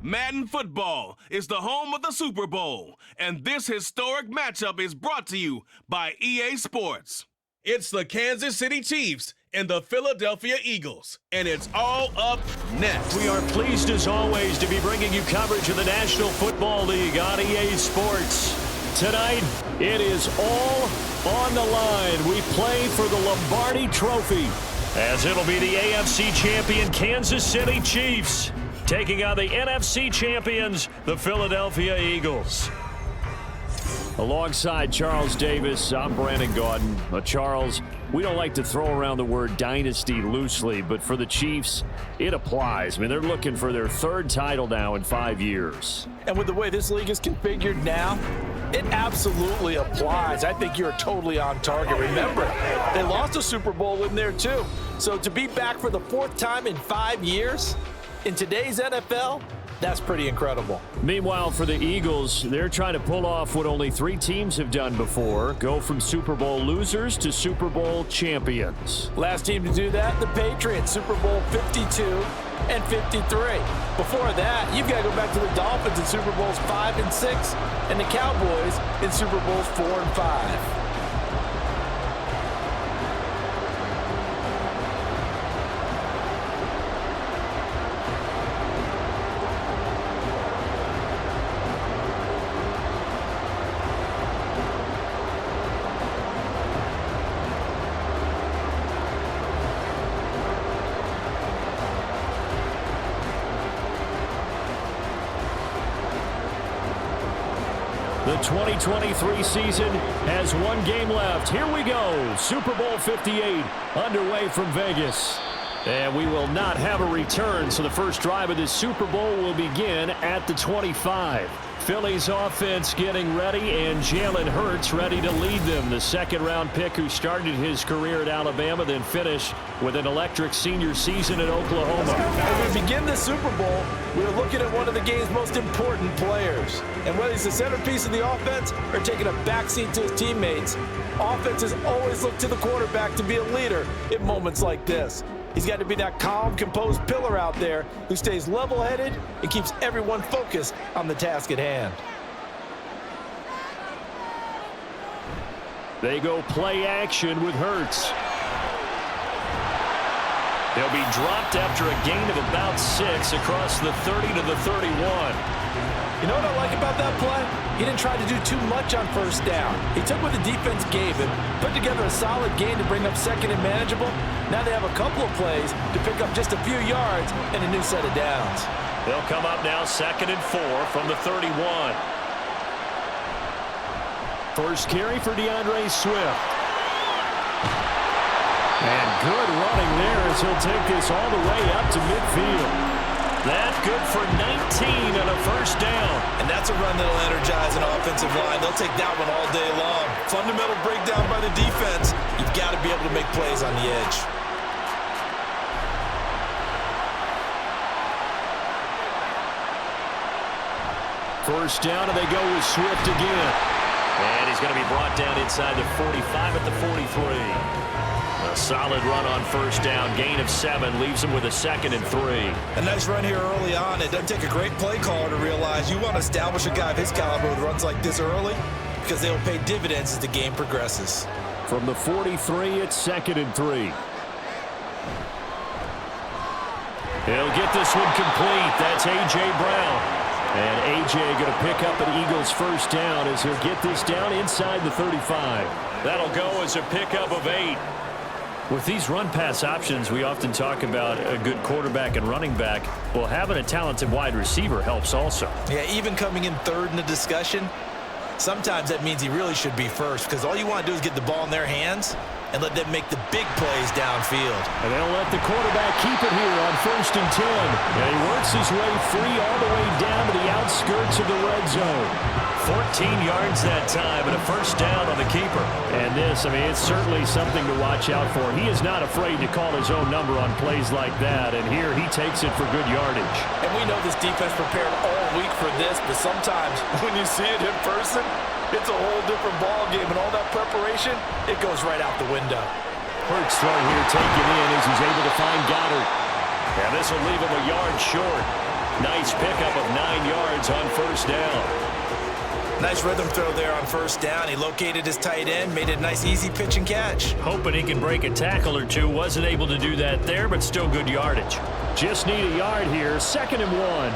Madden Football is the home of the Super Bowl, and this historic matchup is brought to you by EA Sports. It's the Kansas City Chiefs and the Philadelphia Eagles, and it's all up next. We are pleased as always to be bringing you coverage of the National Football League on EA Sports. Tonight, it is all on the line. We play for the Lombardi Trophy, as it'll be the AFC champion Kansas City Chiefs taking on the NFC champions, the Philadelphia Eagles. Alongside Charles Davis, I'm Brandon Gaudin. Charles, we don't like to throw around the word dynasty loosely, but for the Chiefs, it applies. I mean, they're looking for their third title now in 5 years. And with the way this league is configured now, it absolutely applies. I think you're totally on target. Remember, they lost a Super Bowl in there too. So to be back for the fourth time in 5 years, in today's NFL, that's pretty incredible. Meanwhile, for the Eagles, they're trying to pull off what only 3 teams have done before, go from Super Bowl losers to Super Bowl champions. Last team to do that, the Patriots, Super Bowl 52 and 53. Before that, you've got to go back to the Dolphins in Super Bowls 5 and 6, and the Cowboys in Super Bowls 4 and 5. The 2023 season has 1 game left. Here we go. Super Bowl 58 underway from Vegas. And we will not have a return, so the first drive of this Super Bowl will begin at the 25. Philly's offense getting ready, and Jalen Hurts ready to lead them. The second-round pick who started his career at Alabama, then finished with an electric senior season at Oklahoma. As we begin the Super Bowl, we're looking at one of the game's most important players. And whether he's the centerpiece of the offense or taking a backseat to his teammates, offenses always look to the quarterback to be a leader in moments like this. He's got to be that calm, composed pillar out there who stays level-headed and keeps everyone focused on the task at hand. They go play action with Hurts. He'll be dropped after a gain of about 6 across the 30 to the 31. You know what I like about that play? He didn't try to do too much on first down. He took what the defense gave him, put together a solid gain to bring up second and manageable. Now they have a couple of plays to pick up just a few yards and a new set of downs. They'll come up now 2nd and 4 from the 31. First carry for DeAndre Swift. And good running there as he'll take this all the way up to midfield. That's good for 19 and a first down. And that's a run that'll energize an offensive line. They'll take that one all day long. Fundamental breakdown by the defense. You've got to be able to make plays on the edge. First down, and they go with Swift again. And he's going to be brought down inside the 45 at the 43. A solid run on first down, gain of 7, leaves him with a 2nd and 3. A nice run here early on. It doesn't take a great play caller to realize you want to establish a guy of his caliber who runs like this early because they'll pay dividends as the game progresses. From the 43, it's 2nd and 3. He'll get this one complete. That's A.J. Brown. And A.J. going to pick up an Eagles first down as he'll get this down inside the 35. That'll go as a pickup of 8. With these run-pass options, we often talk about a good quarterback and running back. Well, having a talented wide receiver helps also. Yeah, even coming in third in the discussion, sometimes that means he really should be first because all you want to do is get the ball in their hands and let them make the big plays downfield. And they'll let the quarterback keep it here on 1st and 10. And he works his way free all the way down to the outskirts of the red zone. 14 yards that time and a first down on the keeper. And this, I mean, it's certainly something to watch out for. He is not afraid to call his own number on plays like that. And here he takes it for good yardage. And we know this defense prepared all week for this, but sometimes when you see it in person, it's a whole different ball game, and all that preparation, it goes right out the window. Hurts throw here taken in as he's able to find Goddard. And this will leave him a yard short. Nice pickup of 9 yards on first down. Nice rhythm throw there on first down. He located his tight end, made it a nice easy pitch and catch. Hoping he can break a tackle or two. Wasn't able to do that there, but still good yardage. Just need a yard here. 2nd and 1.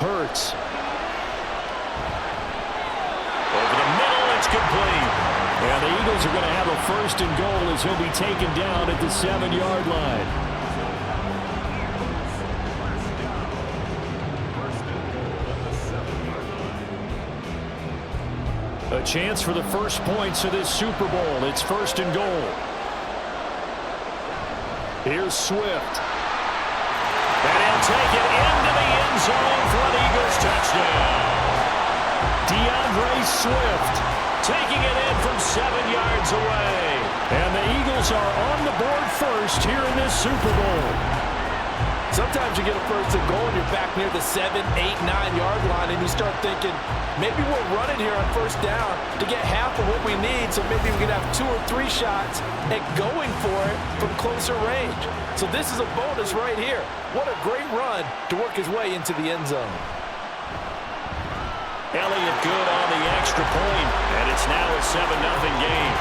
Hurts. Over the middle, it's complete. And the Eagles are going to have a 1st and goal as he'll be taken down at the 7-yard line. A chance for the first points of this Super Bowl. It's 1st and goal. Here's Swift. And he'll take it into the end zone for an Eagles touchdown. DeAndre Swift taking it in from 7 yards away. And the Eagles are on the board first here in this Super Bowl. Sometimes you get a 1st and goal and you're back near the 7, 8, 9-yard line and you start thinking, maybe we're running here on first down to get half of what we need, so maybe we can have 2 or 3 shots at going for it from closer range. So this is a bonus right here. What a great run to work his way into the end zone. Elliott good on the extra point, and it's now a 7-0 game.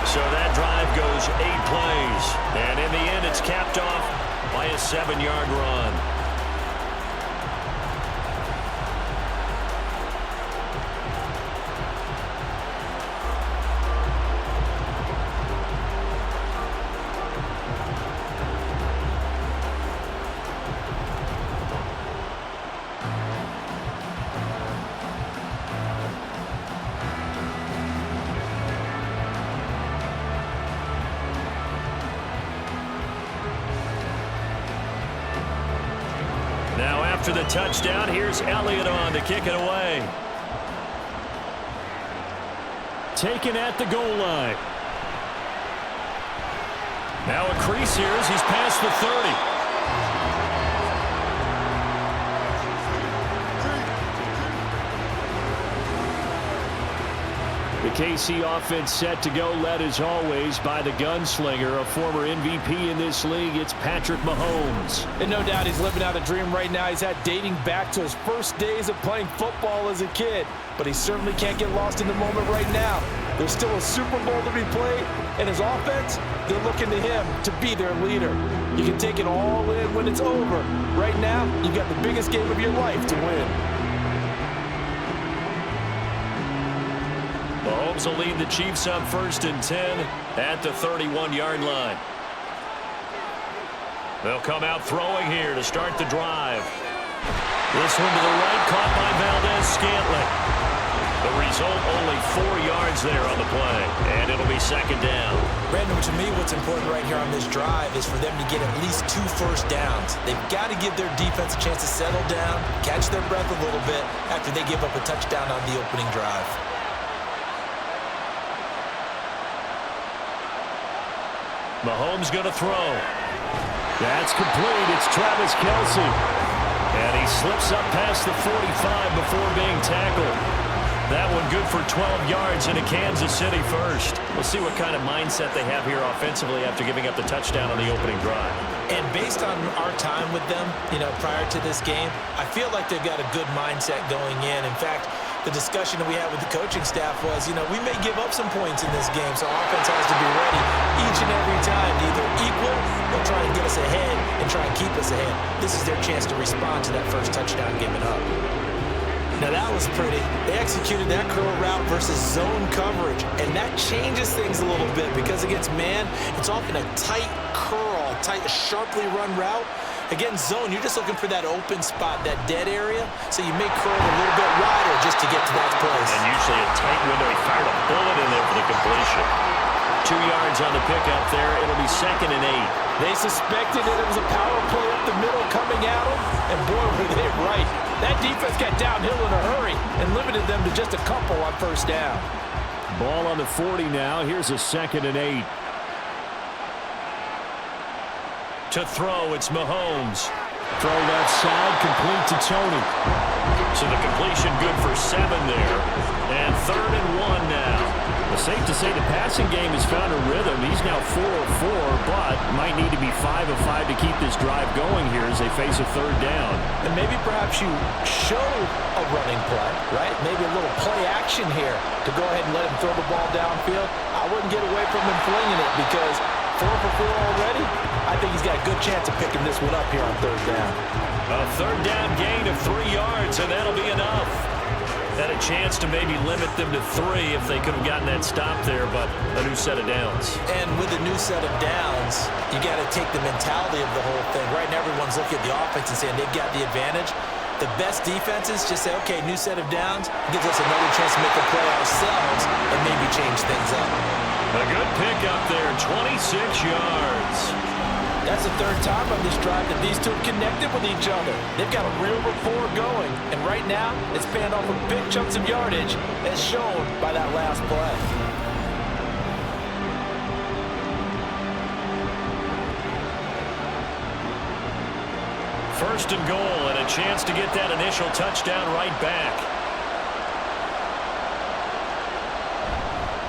So that drive goes 8 plays, and in the end it's capped off by a 7-yard run. After the touchdown, here's Elliott on to kick it away. Taken at the goal line. Now a crease here as he's past the 30. The KC offense set to go, led as always by the gunslinger, a former MVP in this league. It's Patrick Mahomes. And no doubt he's living out a dream right now. He's had dating back to his first days of playing football as a kid. But he certainly can't get lost in the moment right now. There's still a Super Bowl to be played, and his offense, they're looking to him to be their leader. You can take it all in when it's over. Right now, you've got the biggest game of your life to win. Mahomes will lead the Chiefs up 1st and 10 at the 31-yard line. They'll come out throwing here to start the drive. This one to the right, caught by Valdez-Scantling. The result, only 4 yards there on the play, and it'll be 2nd down. Brandon, to me, what's important right here on this drive is for them to get at least 2 first downs. They've got to give their defense a chance to settle down, catch their breath a little bit after they give up a touchdown on the opening drive. Mahomes going to throw. That's complete. It's Travis Kelce. And he slips up past the 45 before being tackled. That one good for 12 yards into Kansas City first. We'll see what kind of mindset they have here offensively after giving up the touchdown on the opening drive. And based on our time with them, prior to this game, I feel like they've got a good mindset going in. In fact, the discussion that we had with the coaching staff was, we may give up some points in this game, so offense has to be ready each and every time to either equal or try and get us ahead and try and keep us ahead. This is their chance to respond to that first touchdown given up. Now that was pretty. They executed that curl route versus zone coverage, and that changes things a little bit because against man, it's often a tight curl, sharply run route. Against zone, you're just looking for that open spot, that dead area, so you may curl a little bit wider just to get to that place. And usually a tight window. He fired a bullet in there for the completion. 2 yards on the pickup there. It'll be 2nd and 8. They suspected that it was a power play up the middle coming at them, and boy, were they right. That defense got downhill in a hurry and limited them to just a couple on first down. Ball on the 40 now. Here's a 2nd and 8. To throw, it's Mahomes. Throw left side, complete to Tony. So the completion good for 7 there. And 3rd and 1 now. It's safe to say the passing game has found a rhythm. He's now 4 of 4, but might need to be 5 of 5 to keep this drive going here as they face a third down. And maybe perhaps you show a running play, right? Maybe a little play action here to go ahead and let him throw the ball downfield. I wouldn't get away from him flinging it because 4 for 4 already. I think he's got a good chance of picking this one up here on third down. A third down gain of 3 yards, and that'll be enough. Had a chance to maybe limit them to 3 if they could have gotten that stop there, but a new set of downs. And with a new set of downs, you got to take the mentality of the whole thing. Right now, everyone's looking at the offense and saying they've got the advantage. The best defenses just say, okay, new set of downs, gives us another chance to make a play ourselves and maybe change things up. A good pickup there, 26 yards. That's the third time on this drive that these two have connected with each other. They've got a real rapport going, and right now, it's paying off with big chunks of yardage, as shown by that last play. First and goal, and a chance to get that initial touchdown right back.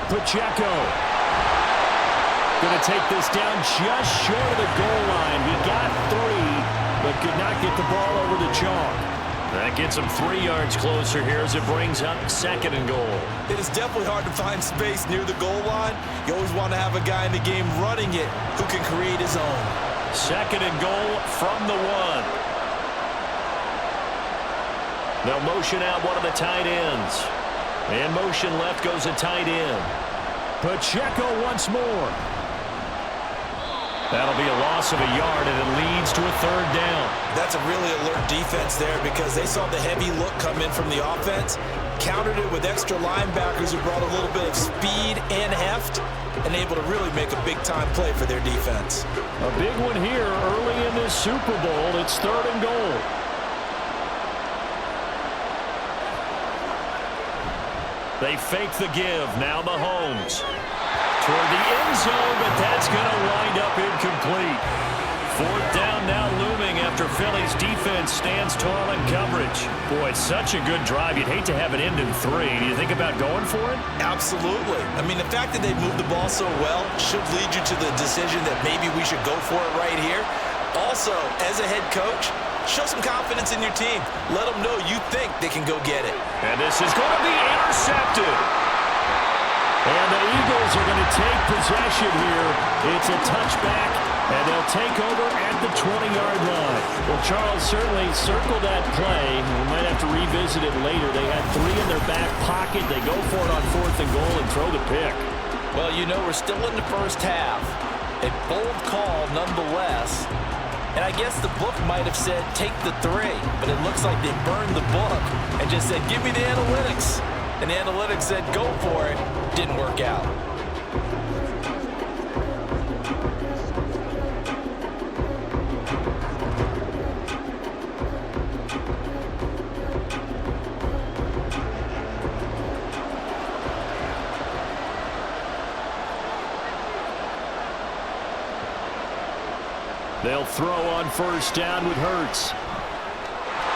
Pacheco going to take this down just short of the goal line. He got 3, but could not get the ball over the chalk. That gets him 3 yards closer here as it brings up second and goal. It is definitely hard to find space near the goal line. You always want to have a guy in the game running it who can create his own. Second and goal from the 1. They'll motion out one of the tight ends. And motion left goes a tight end. Pacheco once more. That'll be a loss of a yard, and it leads to a third down. That's a really alert defense there because they saw the heavy look come in from the offense, countered it with extra linebackers who brought a little bit of speed and heft, and able to really make a big-time play for their defense. A big one here early in this Super Bowl. It's third and goal. They fake the give. Now Mahomes toward the end zone, but that's going to wind up incomplete. Fourth down now looming after Philly's defense stands tall in coverage. Boy, such a good drive. You'd hate to have it end in 3. Do you think about going for it? Absolutely. I mean, the fact that they moved the ball so well should lead you to the decision that maybe we should go for it right here. Also, as a head coach, show some confidence in your team. Let them know you think they can go get it. And this is going to be intercepted. And the Eagles are going to take possession here. It's a touchback, and they'll take over at the 20-yard line. Well, Charles, certainly circle that play. We might have to revisit it later. They had 3 in their back pocket. They go for it on fourth and goal and throw the pick. Well, you know, we're still in the first half. A bold call nonetheless. And I guess the book might have said take the 3, but it looks like they burned the book and just said, give me the analytics. And the analytics said go for it. Didn't work out. They'll throw on first down with Hurts.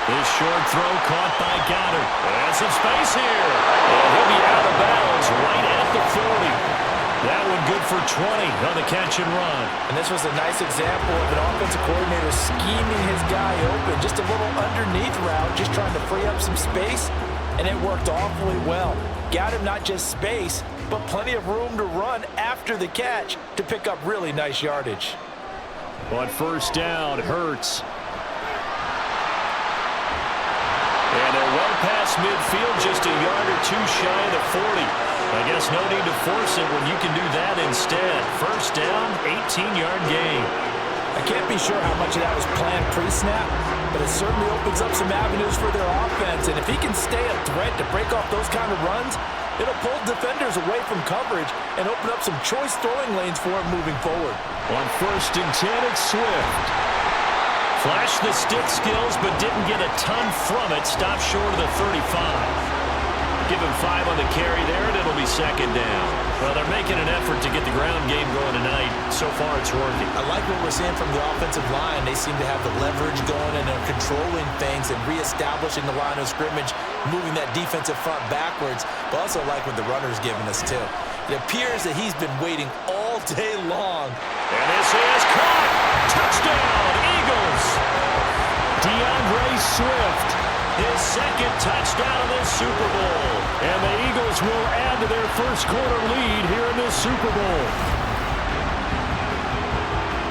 This short throw caught by Goddard. And some space here. And he'll be out of bounds right at the 40. That one good for 20 on the catch and run. And this was a nice example of an offensive coordinator scheming his guy open. Just a little underneath route, just trying to free up some space. And it worked awfully well. Got him not just space, but plenty of room to run after the catch to pick up really nice yardage. On first down, Hurts. And they're well past midfield, just a yard or 2 shy of the 40. I guess no need to force it when you can do that instead. First down, 18-yard gain. I can't be sure how much of that was planned pre-snap, but it certainly opens up some avenues for their offense. And if he can stay a threat to break off those kind of runs, it'll pull defenders away from coverage and open up some choice throwing lanes for him moving forward. On first and 10, it's Swift. Flashed the stick skills, but didn't get a ton from it. Stopped short of the 35. Give him 5 on the carry there, and it'll be second down. Well, they're making an effort to get the ground game going tonight. So far, it's working. I like what we're seeing from the offensive line. They seem to have the leverage going, and they're controlling things and reestablishing the line of scrimmage, moving that defensive front backwards. But also like what the runner's giving us, too. It appears that he's been waiting all day long. And this is caught. Touchdown, Eagles. DeAndre Swift, his second touchdown of this Super Bowl. And the Eagles will add to their first quarter lead here in this Super Bowl.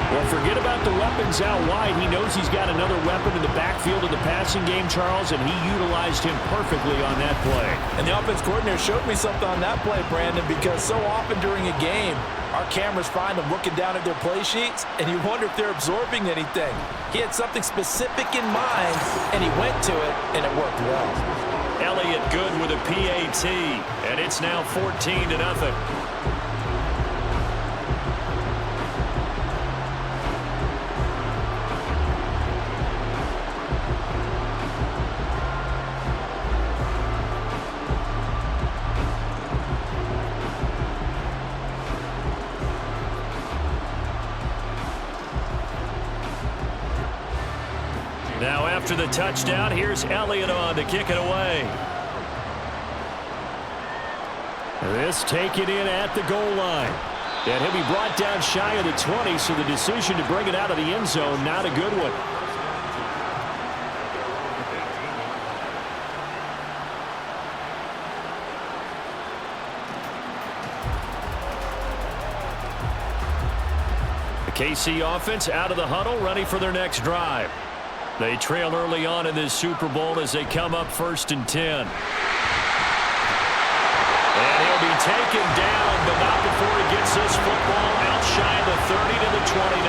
Well, forget about the weapons out wide. He knows he's got another weapon in the backfield of the passing game, Charles, and he utilized him perfectly on that play. And the offense coordinator showed me something on that play, Brandon, because so often during a game, our cameras find them looking down at their play sheets, and you wonder if they're absorbing anything. He had something specific in mind, and he went to it, and it worked well. Elliott good with a PAT, and it's now 14-0. Now after the touchdown, here's Elliott on to kick it away. This taken in at the goal line. And he'll be brought down shy of the 20, so the decision to bring it out of the end zone, not a good one. The KC offense out of the huddle, ready for their next drive. They trail early on in this Super Bowl as they come up 1st and 10. And he'll be taken down, but not before he gets this football out shy of the 30 to the 29.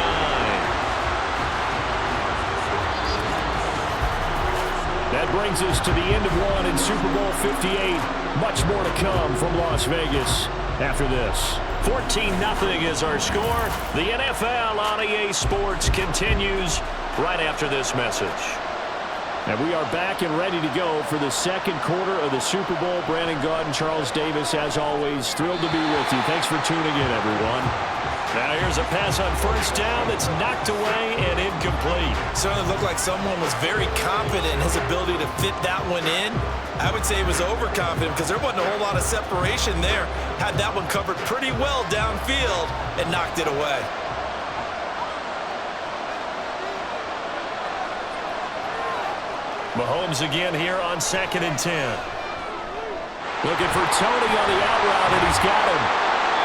That brings us to the end of one in Super Bowl 58. Much more to come from Las Vegas after this. 14-0 is our score. The NFL on EA Sports continues right after this message. And we are back and ready to go for the second quarter of the Super Bowl. Brandon Gaudin and Charles Davis, as always, thrilled to be with you. Thanks for tuning in, everyone. Now here's a pass on first down that's knocked away and incomplete. Certainly looked like someone was very confident in his ability to fit that one in. I would say he was overconfident because there wasn't a whole lot of separation there. Had that one covered pretty well downfield and knocked it away. Mahomes again here on 2nd and 10. Looking for Tony on the out route, and he's got him.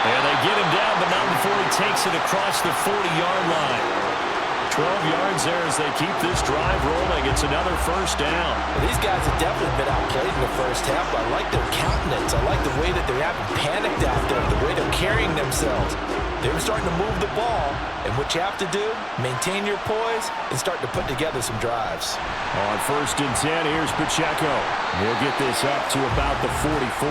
And they get him down, but not before he takes it across the 40-yard line. 12 yards there as they keep this drive rolling. It's another first down. Well, these guys have definitely been outplayed in the first half, but I like their countenance. I like the way that they haven't panicked out there, the way they're carrying themselves. They were starting to move the ball, and what you have to do, maintain your poise and start to put together some drives. On 1st and 10, here's Pacheco. He'll get this up to about the 44.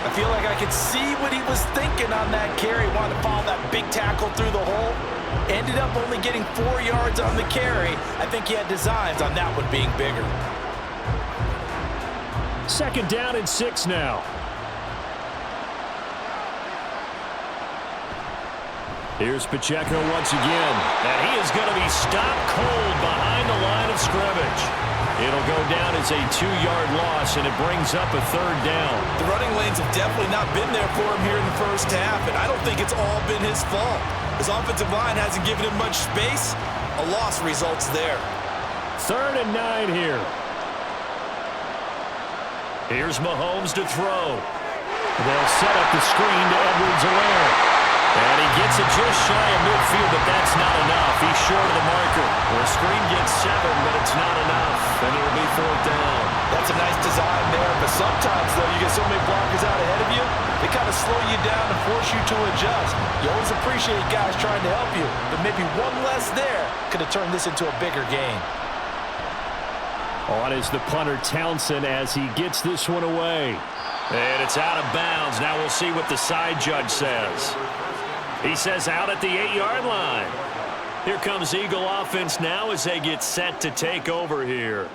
I feel like I could see what he was thinking on that carry. Wanted to follow that big tackle through the hole. Ended up only getting 4 yards on the carry. I think he had designs on that one being bigger. 2nd down and 6 now. Here's Pacheco once again. And he is going to be stopped cold behind the line of scrimmage. It'll go down as a 2-yard loss, and it brings up a 3rd down. The running lanes have definitely not been there for him here in the first half, and I don't think it's all been his fault. His offensive line hasn't given him much space. A loss results there. 3rd and 9 here. Here's Mahomes to throw. They'll set up the screen to Edwards-Helaire. And he gets it just shy of midfield, but that's not enough. He's short of the marker. The screen gets 7, but it's not enough. And it'll be 4th down. That's a nice design there, but sometimes, though, you get so many blockers out ahead of you, they kind of slow you down and force you to adjust. You always appreciate guys trying to help you, but maybe one less there could have turned this into a bigger game. On is the punter Townsend as he gets this one away. And it's out of bounds. Now we'll see what the side judge says. He says out at the 8-yard line. Here comes Eagle offense now as they get set to take over here.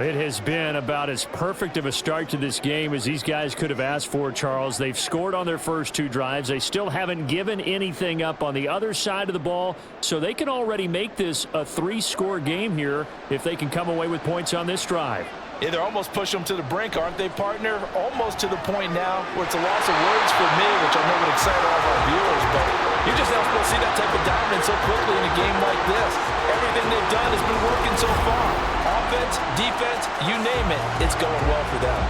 It has been about as perfect of a start to this game as these guys could have asked for, Charles. They've scored on their first 2 drives. They still haven't given anything up on the other side of the ball, so they can already make this a 3-score game here if they can come away with points on this drive. Yeah, they're almost pushing them to the brink, aren't they, partner? Almost to the point now where it's a loss of words for me, which I know would excite all of our viewers, but you're just not supposed to see that type of dominance so quickly in a game like this. Everything they've done has been working so far. Offense, defense, you name it, it's going well for them.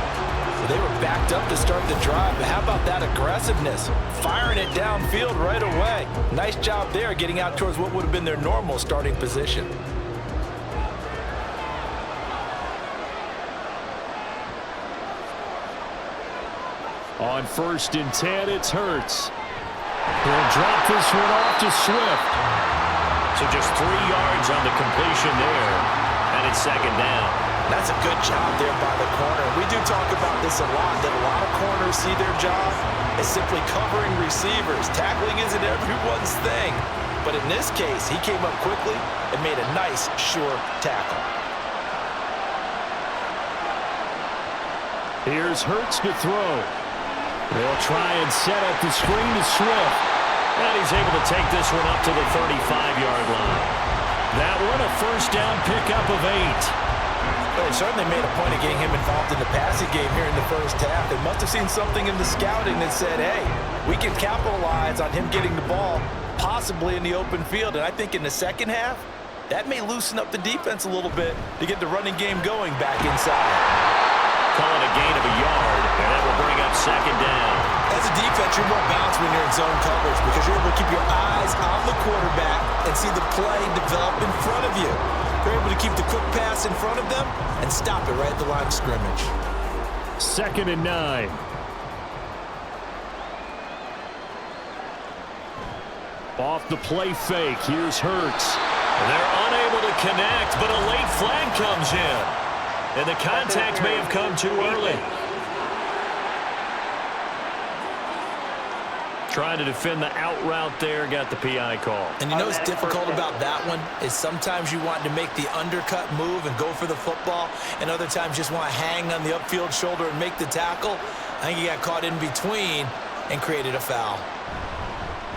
So they were backed up to start the drive, but how about that aggressiveness? Firing it downfield right away. Nice job there getting out towards what would have been their normal starting position. On 1st and 10, it's Hurts. He'll drop this one off to Swift. So just 3 yards on the completion there, and it's 2nd down. That's a good job there by the corner. We do talk about this a lot, that a lot of corners see their job as simply covering receivers. Tackling isn't everyone's thing. But in this case, he came up quickly and made a nice, sure tackle. Here's Hurts to throw. They'll try and set up the screen to Swift. And he's able to take this one up to the 35-yard line. That one a 1st down pickup of 8. Well, they certainly made a point of getting him involved in the passing game here in the first half. They must have seen something in the scouting that said, hey, we can capitalize on him getting the ball, possibly in the open field. And I think in the second half, that may loosen up the defense a little bit to get the running game going back inside. Calling a gain of a yard, and that will bring up 2nd down. As a defense, you're more balanced when you're in zone coverage because you're able to keep your eyes on the quarterback and see the play develop in front of you. You're able to keep the quick pass in front of them and stop it right at the line of scrimmage. 2nd and 9. Off the play fake, here's Hurts. They're unable to connect, but a late flag comes in. And the contact may have come too early. Trying to defend the out route there, got the PI call. And you know what's difficult about that one is sometimes you want to make the undercut move and go for the football, and other times just want to hang on the upfield shoulder and make the tackle. I think he got caught in between and created a foul.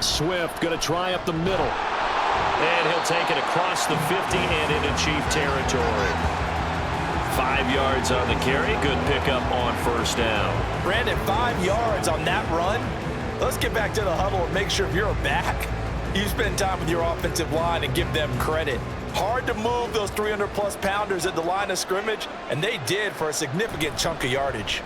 Swift going to try up the middle. And he'll take it across the 50 and into Chief territory. 5 yards on the carry. Good pickup on 1st down. Brandon, 5 yards on that run. Let's get back to the huddle and make sure if you're a back, you spend time with your offensive line and give them credit. Hard to move those 300-plus pounders at the line of scrimmage, and they did for a significant chunk of yardage.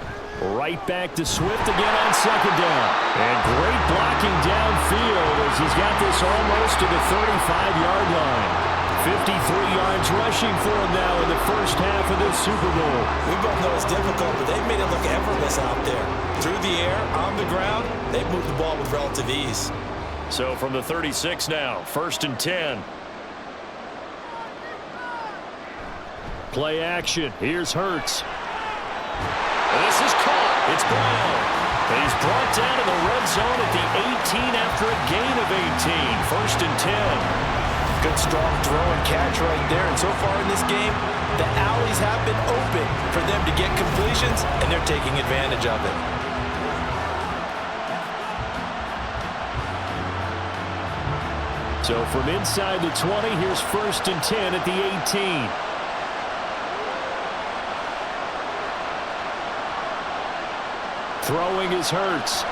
Right back to Swift again on 2nd down. And great blocking downfield as he's got this almost to the 35-yard line. 53 yards rushing for him now in the first half of this Super Bowl. We both know it's difficult, but they've made it look effortless out there. Through the air, on the ground, they've moved the ball with relative ease. So from the 36 now, 1st and 10. Play action. Here's Hurts. This is caught. It's Brown. And he's brought down in the red zone at the 18 after a gain of 18. 1st and 10. Good, strong throw and catch right there. And so far in this game, the alleys have been open for them to get completions, and they're taking advantage of it. So from inside the 20, here's 1st and 10 at the 18. Throwing is Hurts.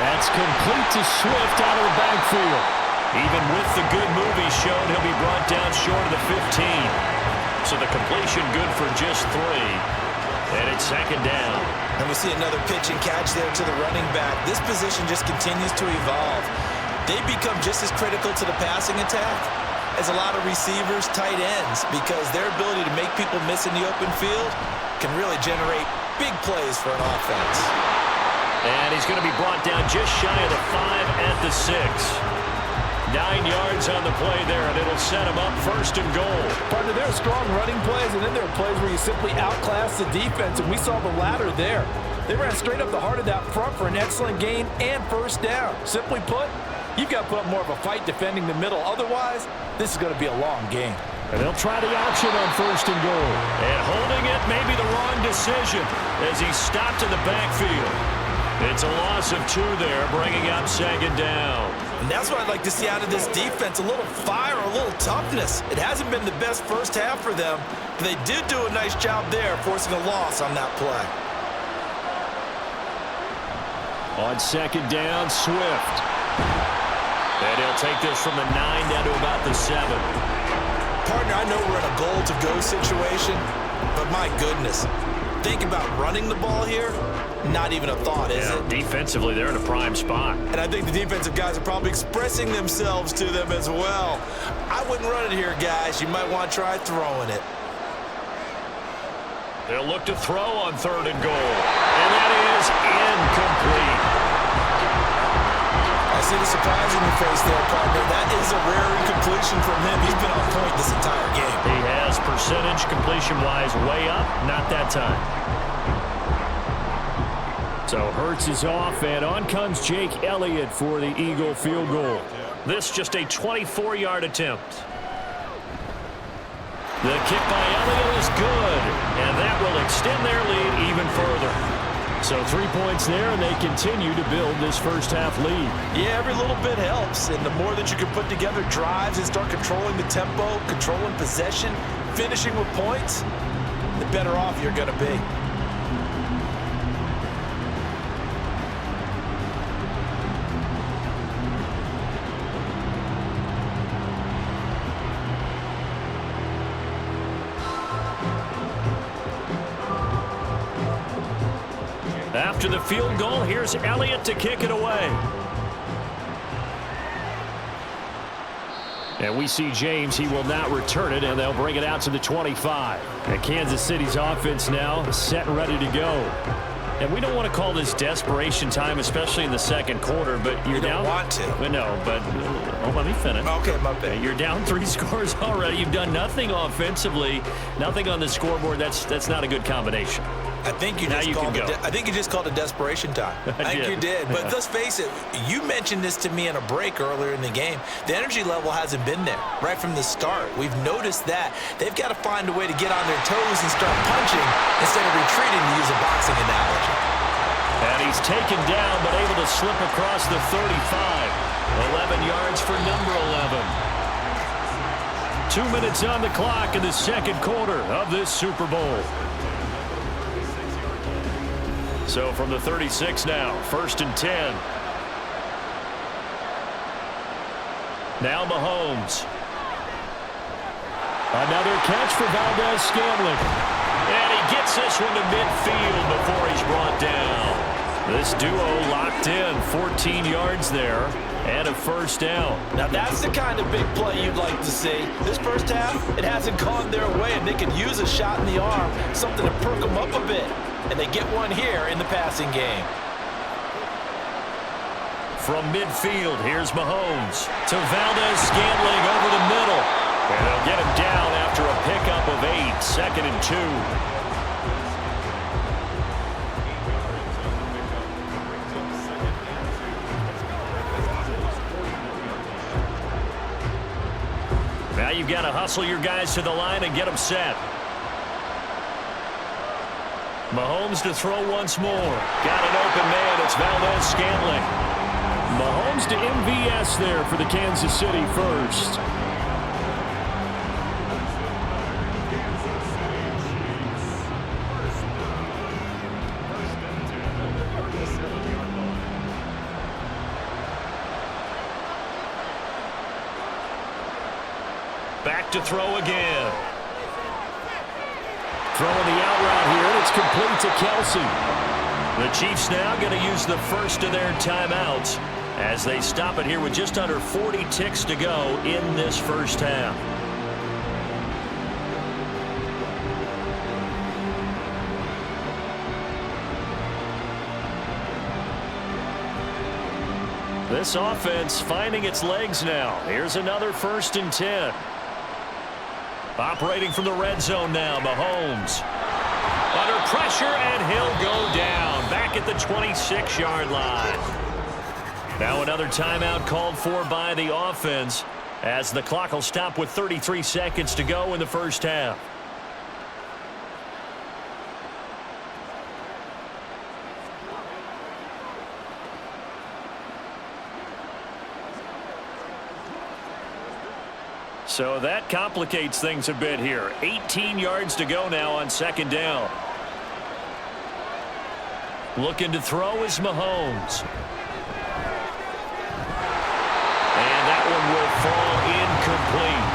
That's complete to Swift out of the backfield. Even with the good move he's shown, he'll be brought down short of the 15. So the completion good for just 3. And it's 2nd down. And we see another pitch and catch there to the running back. This position just continues to evolve. They become just as critical to the passing attack as a lot of receivers, tight ends, because their ability to make people miss in the open field can really generate big plays for an offense. And he's going to be brought down just shy of the 5 at the 6. 9 yards on the play there, and it'll set him up 1st and goal. Partner, there are strong running plays, and then there are plays where you simply outclass the defense, and we saw the latter there. They ran straight up the heart of that front for an excellent gain and 1st down. Simply put, you've got to put up more of a fight defending the middle. Otherwise, this is going to be a long game. And they'll try the option on 1st and goal. And holding it may be the wrong decision as he stopped in the backfield. It's a loss of 2 there, bringing up 2nd down. And that's what I'd like to see out of this defense, a little fire, a little toughness. It hasn't been the best first half for them, but they did do a nice job there, forcing a loss on that play. On 2nd down, Swift. And he'll take this from the 9 down to about the 7. Partner, I know we're in a goal-to-go situation, but my goodness, think about running the ball here. Not even a thought, is it? Defensively, they're in a prime spot. And I think the defensive guys are probably expressing themselves to them as well. I wouldn't run it here, guys. You might want to try throwing it. They'll look to throw on 3rd and goal. And that is incomplete. I see the surprise in your face there, partner. That is a rare incompletion from him. He's been on point this entire game. He has percentage completion-wise way up. Not that time. So Hurts is off, and on comes Jake Elliott for the Eagle field goal. This just a 24-yard attempt. The kick by Elliott is good, and that will extend their lead even further. So 3 points there, and they continue to build this first half lead. Yeah, every little bit helps, and the more that you can put together drives and start controlling the tempo, controlling possession, finishing with points, the better off you're going to be. After the field goal, here's Elliott to kick it away. And we see James. He will not return it, and they'll bring it out to the 25. And Kansas City's offense now set and ready to go. And we don't want to call this desperation time, especially in the second quarter, but you're down. You don't want to. No, but let me finish. Okay, my bad. You're down 3 scores already. You've done nothing offensively, nothing on the scoreboard. That's not a good combination. I think you just called it desperation time. I think you did. But let's face it, you mentioned this to me in a break earlier in the game. The energy level hasn't been there right from the start. We've noticed that. They've got to find a way to get on their toes and start punching instead of retreating, to use a boxing analogy. And he's taken down but able to slip across the 35. 11 yards for number 11. 2 minutes on the clock in the second quarter of this Super Bowl. So from the 36 now, 1st and 10. Now Mahomes. Another catch for Valdez-Scantling. And he gets this one to midfield before he's brought down. This duo locked in, 14 yards there, and a 1st down. Now that's the kind of big play you'd like to see. This first half, it hasn't gone their way, and they could use a shot in the arm, something to perk them up a bit. And they get one here in the passing game. From midfield, here's Mahomes to Valdez-Scantling over the middle. And they'll get him down after a pickup of 8, 2nd and 2. Now you've got to hustle your guys to the line and get them set. Mahomes to throw once more. Got an open man. It's Valdez-Scantling. Mahomes to MVS there for the Kansas City first. Back to throw again. Throwing the out route here, and it's complete to Kelsey. The Chiefs now going to use the first of their timeouts as they stop it here with just under 40 ticks to go in this first half. This offense finding its legs now. Here's another 1st and 10. Operating from the red zone now, Mahomes. Under pressure, and he'll go down. Back at the 26-yard line. Now another timeout called for by the offense. as the clock will stop with 33 seconds to go in the first half. So that complicates things a bit here. 18 yards to go now on second down. Looking to throw is Mahomes. And that one will fall incomplete.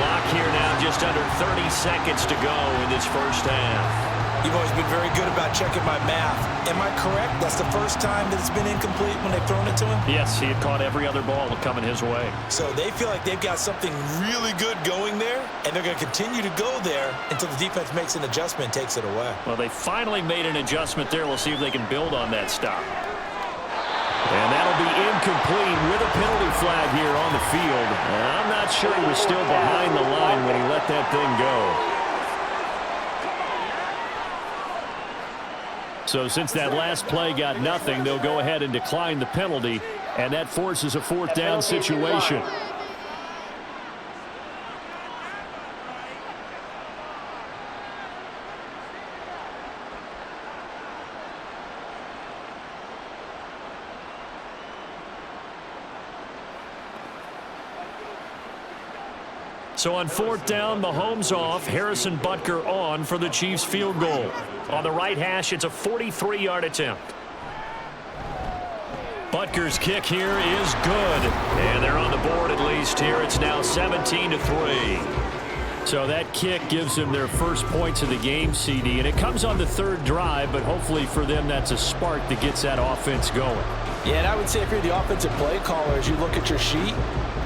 Clock here now just under 30 seconds to go in this first half. You've always been very good about checking my math. Am I correct? That's the first time that it's been incomplete when they've thrown it to him? Yes, he had caught every other ball coming his way. So they feel like they've got something really good going there, and they're going to continue to go there until the defense makes an adjustment and takes it away. Well, they finally made an adjustment there. We'll see if they can build on that stop. And that'll be incomplete with a penalty flag here on the field. And I'm not sure he was still behind the line when he let that thing go. So since that last play got nothing, they'll go ahead and decline the penalty, and that forces a fourth down situation. So on fourth down, Mahomes off, Harrison Butker on for the Chiefs field goal. On the right hash, it's a 43-yard attempt. Butker's kick here is good. And they're on the board at least here. It's now 17-3. So that kick gives them their first points of the game, CD. And it comes on the third drive, but hopefully for them that's a spark that gets that offense going. Yeah, and I would say if you're the offensive play caller, as you look at your sheet,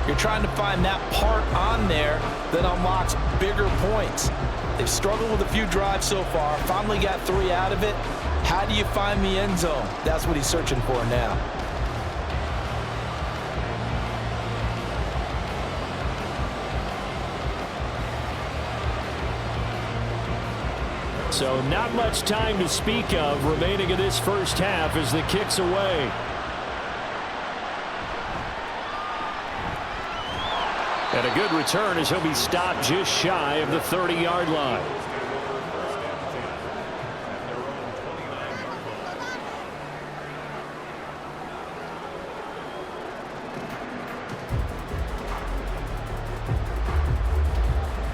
you're trying to find that part on there that unlocks bigger points. They've struggled with a few drives so far, finally got 3 out of it. How do you find the end zone? That's what he's searching for now. So not much time to speak of remaining in this first half as the kick's away. And a good return as he'll be stopped just shy of the 30-yard line.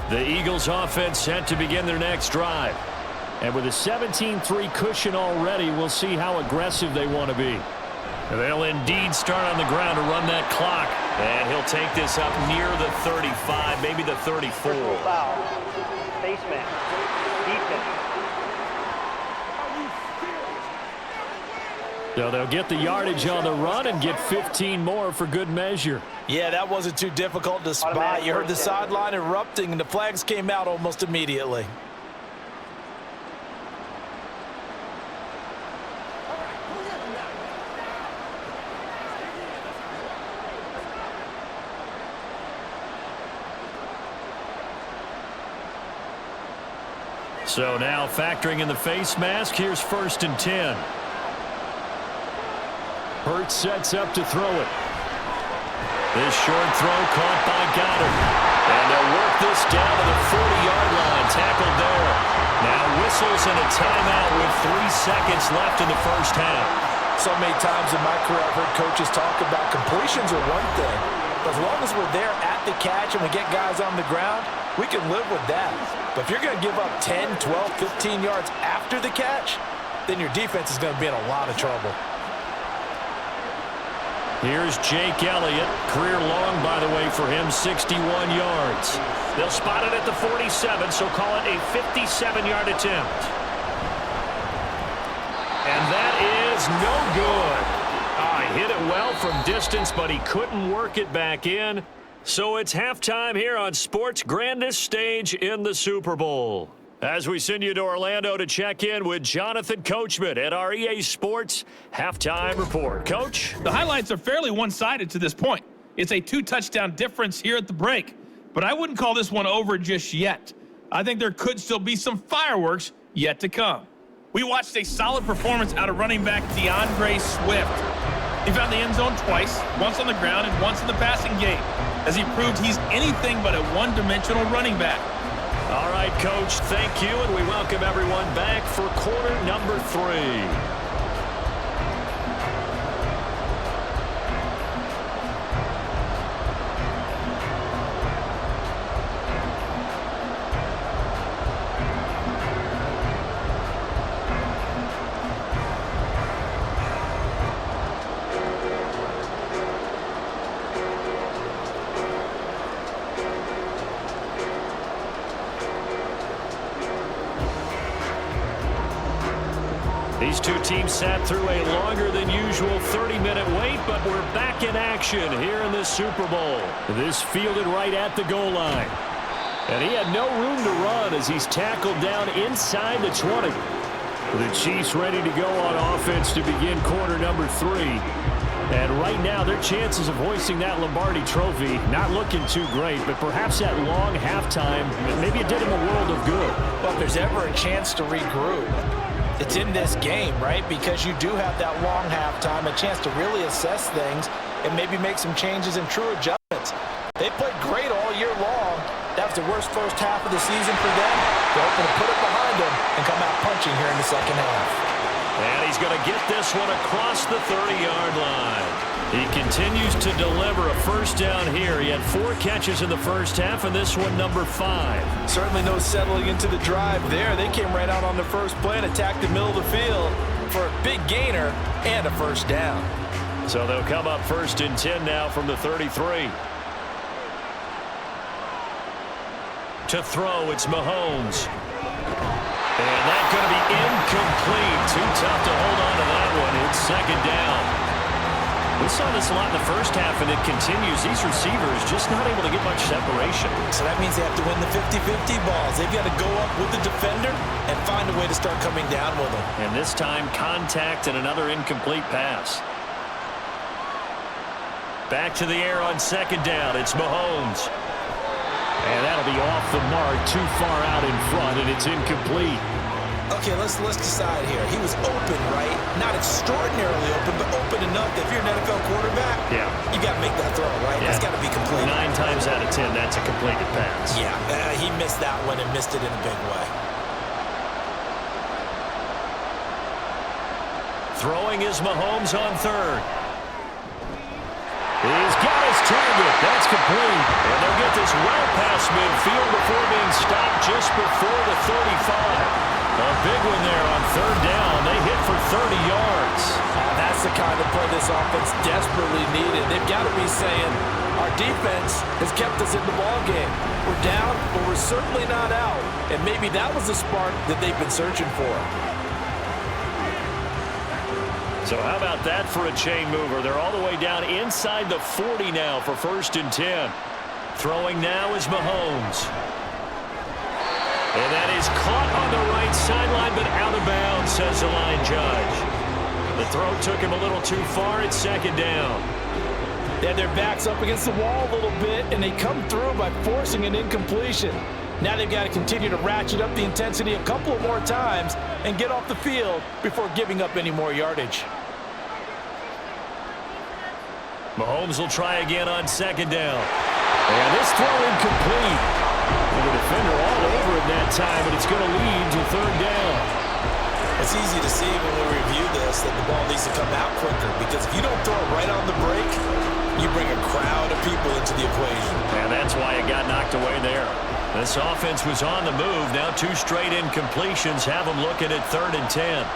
The Eagles offense set to begin their next drive. And with a 17-3 cushion already, we'll see how aggressive they want to be. They'll indeed start on the ground to run that clock. And he'll take this up near the 35, maybe the 34. Foul. Face mask. Defense. So they'll get the yardage on the run and get 15 more for good measure. Yeah, that wasn't too difficult to spot. You heard the sideline erupting, and the flags came out almost immediately. So now factoring in the face mask, here's 1st and 10. Hurts sets up to throw it. This short throw caught by Goddard. And they'll work this down to the 40-yard line. Tackled there. Now whistles and a timeout with 3 seconds left in the first half. So many times in my career I've heard coaches talk about completions are one thing. But as long as we're there at the catch and we get guys on the ground, we can live with that. But if you're going to give up 10, 12, 15 yards after the catch, then your defense is going to be in a lot of trouble. Here's Jake Elliott. Career long, by the way, for him, 61 yards. They'll spot it at the 47, so call it a 57-yard attempt. And that is no good. He hit it well from distance, but he couldn't work it back in. So it's halftime here on sports' grandest stage in the Super Bowl. As we send you to Orlando to check in with Jonathan Coachman at our EA Sports Halftime Report. Coach? The highlights are fairly one-sided to this point. It's a 2-touchdown difference here at the break. But I wouldn't call this one over just yet. I think there could still be some fireworks yet to come. We watched a solid performance out of running back DeAndre Swift. He found the end zone twice, once on the ground and once in the passing game, as he proved he's anything but a one-dimensional running back. All right, Coach, thank you, and we welcome everyone back for quarter number 3. These two teams sat through a longer than usual 30-minute wait, but we're back in action here in this Super Bowl. This fielded right at the goal line. And he had no room to run as he's tackled down inside the 20. The Chiefs ready to go on offense to begin quarter number 3. And right now, their chances of hoisting that Lombardi trophy not looking too great, but perhaps that long halftime, maybe it did him a world of good. Well, if there's ever a chance to regroup, it's in this game, right? Because you do have that long halftime, a chance to really assess things and maybe make some changes and true adjustments. They played great all year long. That was the worst first half of the season for them. They're hoping to put it behind them and come out punching here in the second half. And he's going to get this one across the 30-yard line. He continues to deliver a first down here. He had 4 catches in the first half, and this one number 5. Certainly no settling into the drive there. They came right out on the first play and attacked the middle of the field for a big gainer and a first down. So they'll come up 1st and 10 now from the 33. To throw, it's Mahomes. And that's going to be incomplete. Too tough to hold on to that one. It's 2nd down. We saw this a lot in the first half, and it continues. These receivers just not able to get much separation. So that means they have to win the 50-50 balls. They've got to go up with the defender and find a way to start coming down with them. And this time, contact and another incomplete pass. Back to the air on 2nd down. It's Mahomes. And that'll be off the mark, too far out in front, and it's incomplete. Okay, let's decide here. He was open, right? Not extraordinarily open, but open enough that if you're an NFL quarterback, you got to make that throw, right? Yeah. It's got to be complete. 9 times out of 10, that's a completed pass. Yeah, he missed that one and missed it in a big way. Throwing is Mahomes on 3rd. He's got his target. That's complete. And they'll get this well past midfield before being stopped just before the 35. A big one there on 3rd down. They hit for 30 yards. That's the kind of play this offense desperately needed. They've got to be saying, our defense has kept us in the ballgame. We're down, but we're certainly not out. And maybe that was the spark that they've been searching for. So how about that for a chain mover? They're all the way down inside the 40 now for 1st and 10. Throwing now is Mahomes. And that is caught on the right sideline, but out of bounds, says the line judge. The throw took him a little too far. It's 2nd down. They had their backs up against the wall a little bit, and they come through by forcing an incompletion. Now they've got to continue to ratchet up the intensity a couple of more times and get off the field before giving up any more yardage. Mahomes will try again on 2nd down. And this throw incomplete. The defender all over it that time, but it's going to lead to 3rd down. It's easy to see when we review this that the ball needs to come out quicker, because if you don't throw it right on the break, you bring a crowd of people into the equation. And that's why it got knocked away there. This offense was on the move. Now 2 straight incompletions have them looking at 3rd and 10.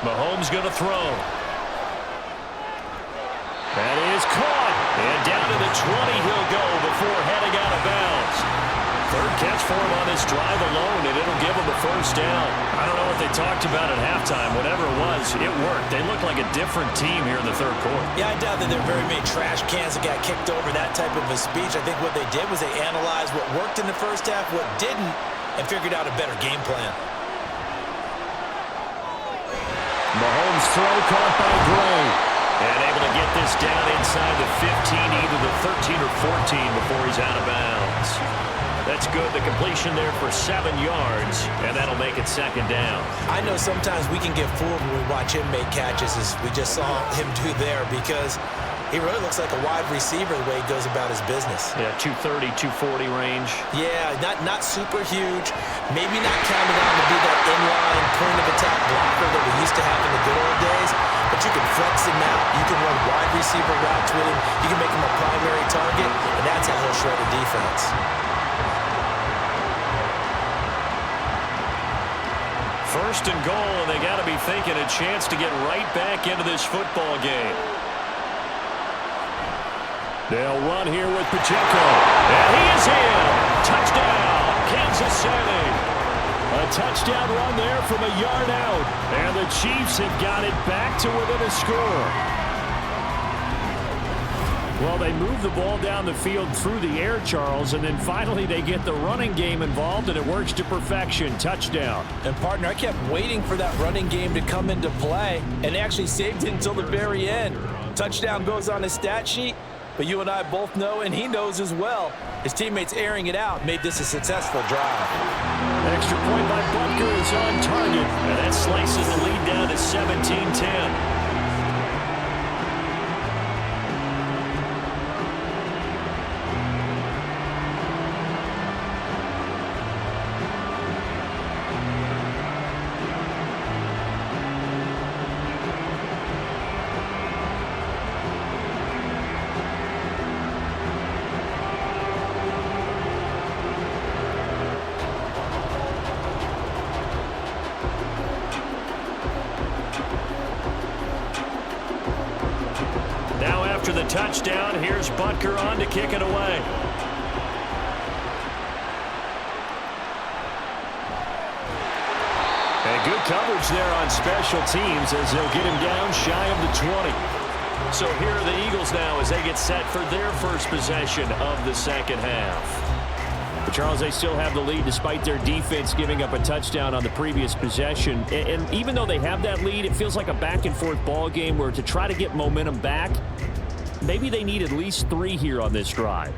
Mahomes going to throw. That is caught. And down to the 20 he'll go before heading out of bounds. 3rd catch for him on this drive alone, and it'll give him a 1st down. I don't know what they talked about at halftime. Whatever it was, it worked. They look like a different team here in the 3rd quarter. Yeah, I doubt that there are very many trash cans that got kicked over that type of a speech. I think what they did was they analyzed what worked in the first half, what didn't, and figured out a better game plan. Mahomes throw caught by Gray. And able to get this down inside the 15, either the 13 or 14 before he's out of bounds. That's good. The completion there for 7 yards, and that'll make it second down. I know sometimes we can get fooled when we watch him make catches, as we just saw him do there, because he really looks like a wide receiver the way he goes about his business. Yeah, 230, 240 range. Yeah, not super huge. Maybe not counted on to be that inline point-of-attack blocker that we used to have in the good old days, but you can flex him out. You can run wide receiver routes with him. You can make him a primary target, and that's how he'll shred a defense. First and goal, and they got to be thinking a chance to get right back into this football game. They'll run here with Pacheco. And he is in. Touchdown, Kansas City. A touchdown run there from a yard out. And the Chiefs have got it back to within a score. Well, they move the ball down the field through the air, Charles, and then finally they get the running game involved, and it works to perfection. Touchdown. And, partner, I kept waiting for that running game to come into play, and they actually saved it until the very end. Touchdown goes on his stat sheet, but you and I both know, and he knows as well, his teammates airing it out made this a successful drive. Extra point by Butker is on target, and that slices the lead down to 17-10. After the touchdown, here's Butker on to kick it away. And good coverage there on special teams as they'll get him down shy of the 20. So here are the Eagles now as they get set for their first possession of the second half. But Charles, they still have the lead despite their defense giving up a touchdown on the previous possession. And even though they have that lead, it feels like a back-and-forth ball game where to try to get momentum back, maybe they need at least 3 here on this drive.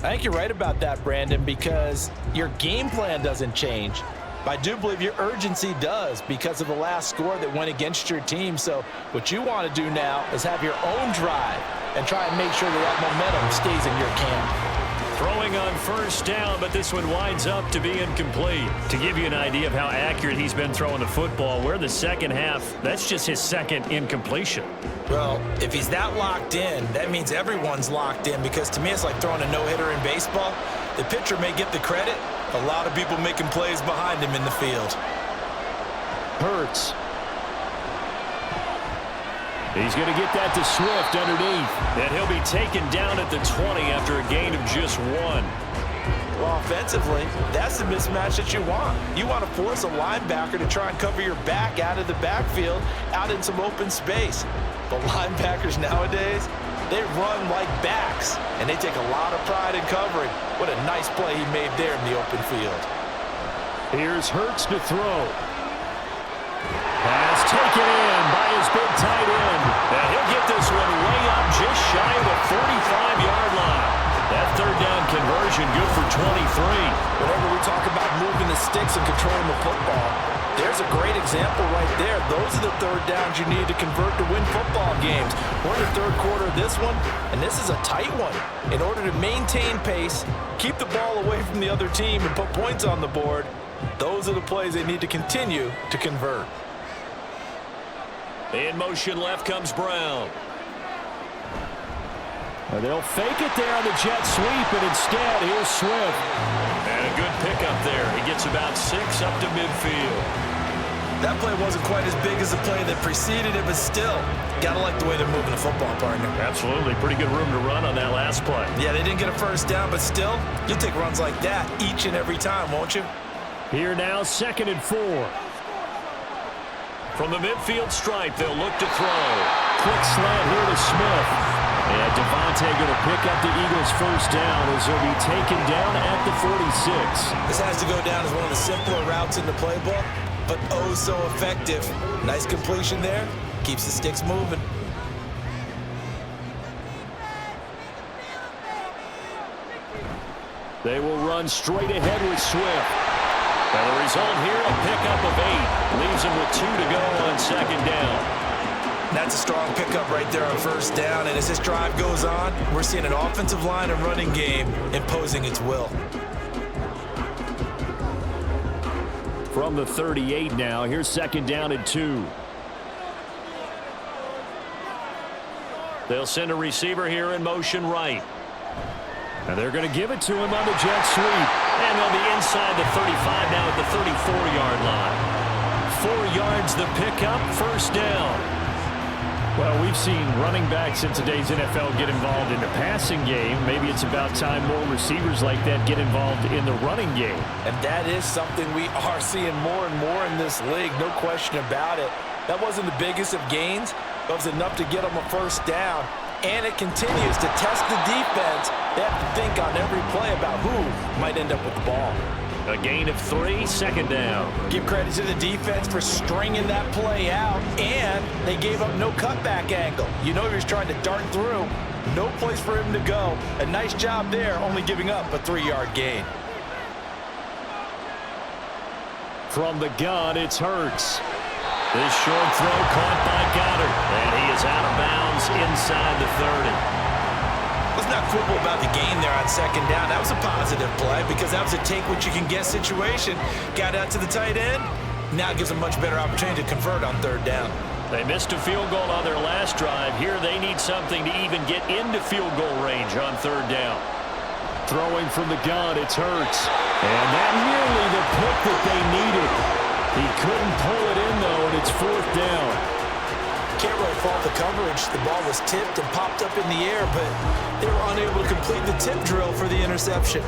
I think you're right about that, Brandon, because your game plan doesn't change. But I do believe your urgency does because of the last score that went against your team. So what you want to do now is have your own drive and try and make sure that momentum stays in your camp. Throwing on first down, but this one winds up to be incomplete. To give you an idea of how accurate he's been throwing the football, we're the second half. That's just his second incompletion. Well, if he's that locked in, that means everyone's locked in, because to me it's like throwing a no-hitter in baseball. The pitcher may get the credit. A lot of people making plays behind him in the field. Hurts. He's going to get that to Swift underneath. And he'll be taken down at the 20 after a gain of just 1. Well, offensively, that's the mismatch that you want. You want to force a linebacker to try and cover your back out of the backfield, out in some open space. But linebackers nowadays, they run like backs, and they take a lot of pride in covering. What a nice play he made there in the open field. Here's Hurts to throw. Pass taken in by his big tight end. And he'll get this one way up just shy of the 45-yard line. That third down conversion good for 23. Whenever we talk about moving the sticks and controlling the football, there's a great example right there. Those are the third downs you need to convert to win football games. We're in the third quarter of this one, and this is a tight one. In order to maintain pace, keep the ball away from the other team, and put points on the board, those are the plays they need to continue to convert. In motion left comes Brown. And they'll fake it there on the jet sweep, and instead, here's Swift. And a good pickup there. He gets about 6 up to midfield. That play wasn't quite as big as the play that preceded it, but still, gotta like the way they're moving the football, partner. Absolutely. Pretty good room to run on that last play. Yeah, they didn't get a first down, but still, you'll take runs like that each and every time, won't you? Here now, 2nd and 4. From the midfield stripe, they'll look to throw. Quick slant here to Smith. And Devontae going to pick up the Eagles' first down as he'll be taken down at the 46. This has to go down as one of the simpler routes in the playbook, but oh so effective. Nice completion there. Keeps the sticks moving. They will run straight ahead with Swift. And the result here, a pickup of 8. Leaves them with 2 to go on second down. That's a strong pickup right there on first down. And as this drive goes on, we're seeing an offensive line and running game imposing its will. From the 38 now, here's second down and 2. They'll send a receiver here in motion right. And they're going to give it to him on the jet sweep. And they'll be inside the 35 now at the 34-yard line. 4 yards the pickup, first down. Well, we've seen running backs in today's NFL get involved in the passing game. Maybe it's about time more receivers like that get involved in the running game. And that is something we are seeing more and more in this league, no question about it. That wasn't the biggest of gains, but it was enough to get them a first down. And it continues to test the defense. They have to think on every play about who might end up with the ball. A gain of 3, second down. Give credit to the defense for stringing that play out, and they gave up no cutback angle. You know he was trying to dart through. No place for him to go. A nice job there, only giving up a 3-yard gain. From the gun, it's Hurts. This short throw caught by Goddard, and he is out of bounds inside the 30. Let's not quibble about the gain there on second down. That was a positive play because that was a take-what-you-can-get situation. Got out to the tight end. Now it gives them a much better opportunity to convert on third down. They missed a field goal on their last drive. Here they need something to even get into field goal range on third down. Throwing from the gun, it's Hurts. And that nearly the pick that they needed. He couldn't pull it in, though, and it's fourth down. Can't really fault the coverage. The ball was tipped and popped up in the air, but they were unable to complete the tip drill for the interception.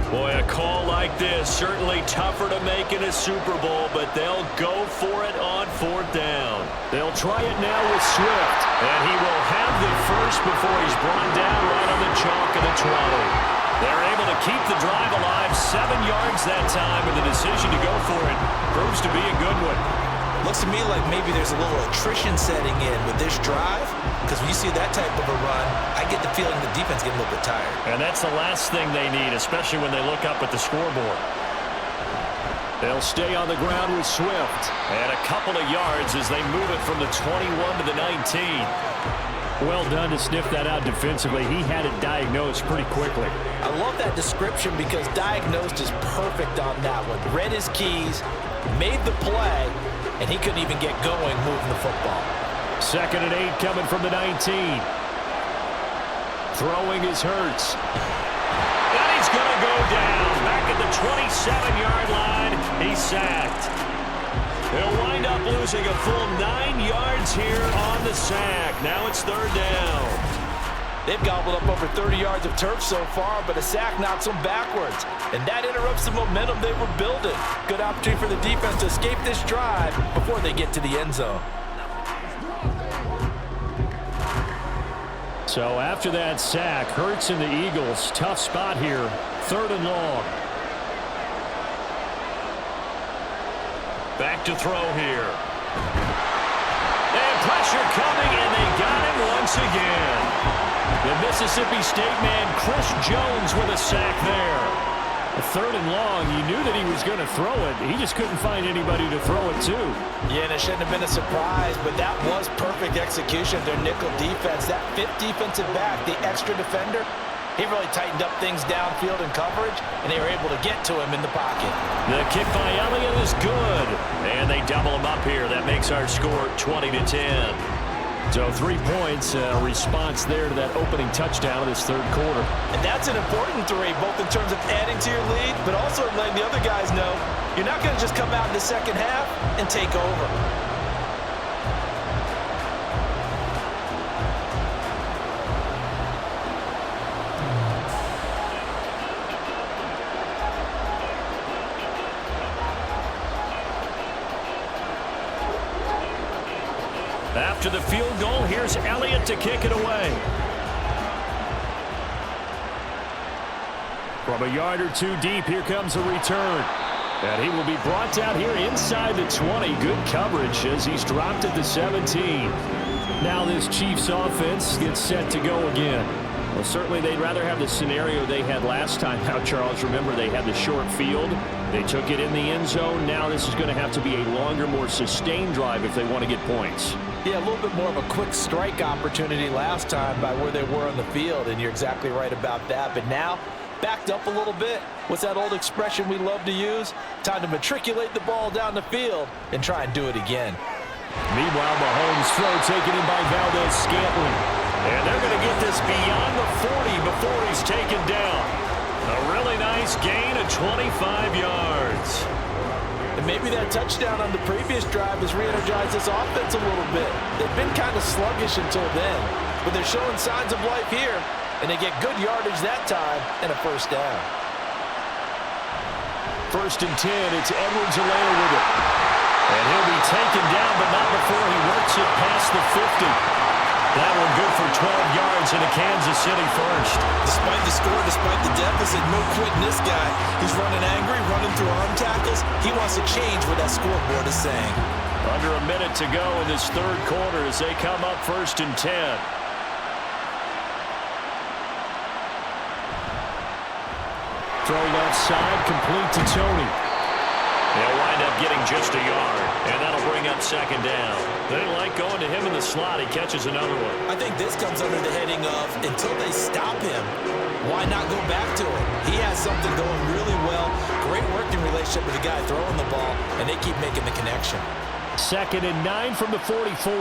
Boy, a call like this, certainly tougher to make in a Super Bowl, but they'll go for it on fourth down. They'll try it now with Swift, and he will have the first before he's brought down right on the chalk of the 20. They're able to keep the drive alive, 7 yards that time, and the decision to go for it proves to be a good one. Looks to me like maybe there's a little attrition setting in with this drive, because when you see that type of a run, I get the feeling the defense getting a little bit tired. And that's the last thing they need, especially when they look up at the scoreboard. They'll stay on the ground with Swift, and a couple of yards as they move it from the 21 to the 19. Well done to sniff that out defensively. He had it diagnosed pretty quickly. I love that description because diagnosed is perfect on that one. Read his keys, made the play, and he couldn't even get going moving the football. 2nd and 8 coming from the 19. Throwing is Hurts. And he's going to go down. Back at the 27-yard line. He's sacked. He'll wind up losing a full 9 yards here on the sack. Now it's third down. They've gobbled up over 30 yards of turf so far, but a sack knocks them backwards. And that interrupts the momentum they were building. Good opportunity for the defense to escape this drive before they get to the end zone. So after that sack, Hurts and the Eagles, tough spot here. 3rd and long. Back to throw here. And pressure coming, and they got him once again. The Mississippi State man, Chris Jones, with a sack there. 3rd and long, you knew that he was going to throw it. He just couldn't find anybody to throw it to. Yeah, and it shouldn't have been a surprise, but that was perfect execution of their nickel defense. That 5th defensive back, the extra defender, he really tightened up things downfield in coverage, and they were able to get to him in the pocket. The kick by Elliott is good, and they double him up here. That makes our score 20-10. So 3 points, response there to that opening touchdown of this third quarter. And that's an important 3, both in terms of adding to your lead, but also letting the other guys know you're not going to just come out in the second half and take over. After the field goal, here's Elliott to kick it away. From a yard or 2 deep, here comes a return. And he will be brought down here inside the 20. Good coverage as he's dropped at the 17. Now this Chiefs offense gets set to go again. Well, certainly they'd rather have the scenario they had last time out, Charles. Remember, they had the short field. They took it in the end zone. Now this is going to have to be a longer, more sustained drive if they want to get points. Yeah, a little bit more of a quick strike opportunity last time by where they were on the field, and you're exactly right about that. But now, backed up a little bit. What's that old expression we love to use? Time to matriculate the ball down the field and try and do it again. Meanwhile, Mahomes' throw taken in by Valdes-Scantling. And they're going to get this beyond the 40 before he's taken down. A really nice gain of 25 yards. And maybe that touchdown on the previous drive has re-energized this offense a little bit. They've been kind of sluggish until then, but they're showing signs of life here, and they get good yardage that time and a first down. 1st and 10, it's Edwards-Helaire with it. And he'll be taken down, but not before he works it past the 50. That one good for 12 yards and a Kansas City first. Despite the score, despite the deficit, no quitting this guy. He's running angry, running through arm tackles. He wants to change what that scoreboard is saying. Under a minute to go in this third quarter as they come up 1st and 10. Throw left side, complete to Tony. They'll wind up getting just a yard, and that'll bring up 2nd down. They like going to him in the slot. He catches another one. I think this comes under the heading of, until they stop him, why not go back to it? He has something going really well. Great working relationship with the guy throwing the ball, and they keep making the connection. 2nd and 9 from the 44.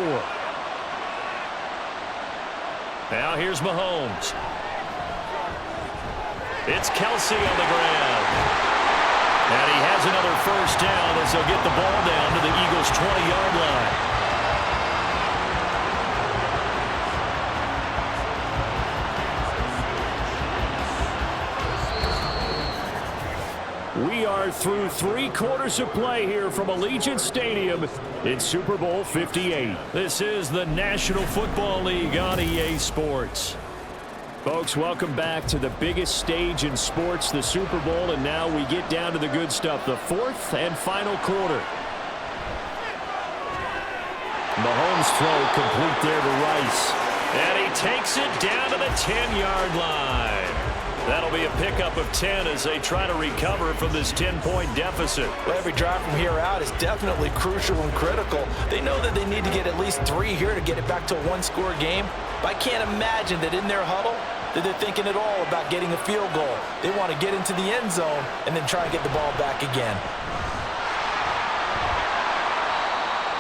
Now here's Mahomes. It's Kelsey on the ground. And he has another first down as they'll get the ball down to the Eagles' 20-yard line. We are through 3 quarters of play here from Allegiant Stadium in Super Bowl 58. This is the National Football League on EA Sports. Folks, welcome back to the biggest stage in sports, the Super Bowl, and now we get down to the good stuff, the 4th and final quarter. Mahomes' throw complete there to Rice. And he takes it down to the 10-yard line. That'll be a pickup of 10 as they try to recover from this 10-point deficit. Well, every drive from here out is definitely crucial and critical. They know that they need to get at least 3 here to get it back to a one-score game. But I can't imagine that in their huddle that they're thinking at all about getting a field goal. They want to get into the end zone and then try and get the ball back again.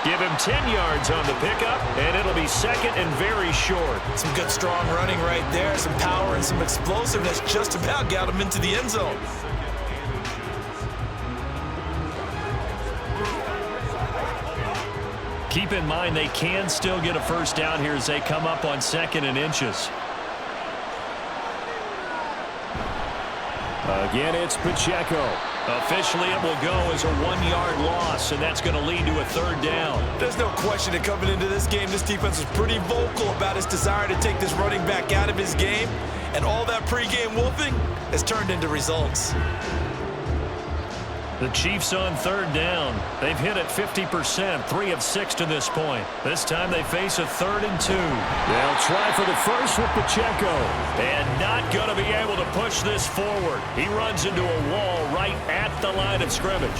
Give him 10 yards on the pickup, and it'll be 2nd and very short. Some good, strong running right there. Some power and some explosiveness just about got him into the end zone. Keep in mind they can still get a first down here as they come up on 2nd and inches. Again, it's Pacheco. Officially, it will go as a 1-yard loss, and that's going to lead to a 3rd down. There's no question that coming into this game, this defense is pretty vocal about his desire to take this running back out of his game, and all that pregame wolfing has turned into results. The Chiefs on 3rd down. They've hit it 50%, 3 of 6 to this point. This time they face a 3rd and 2. They'll try for the first with Pacheco. And not going to be able to push this forward. He runs into a wall right at the line of scrimmage.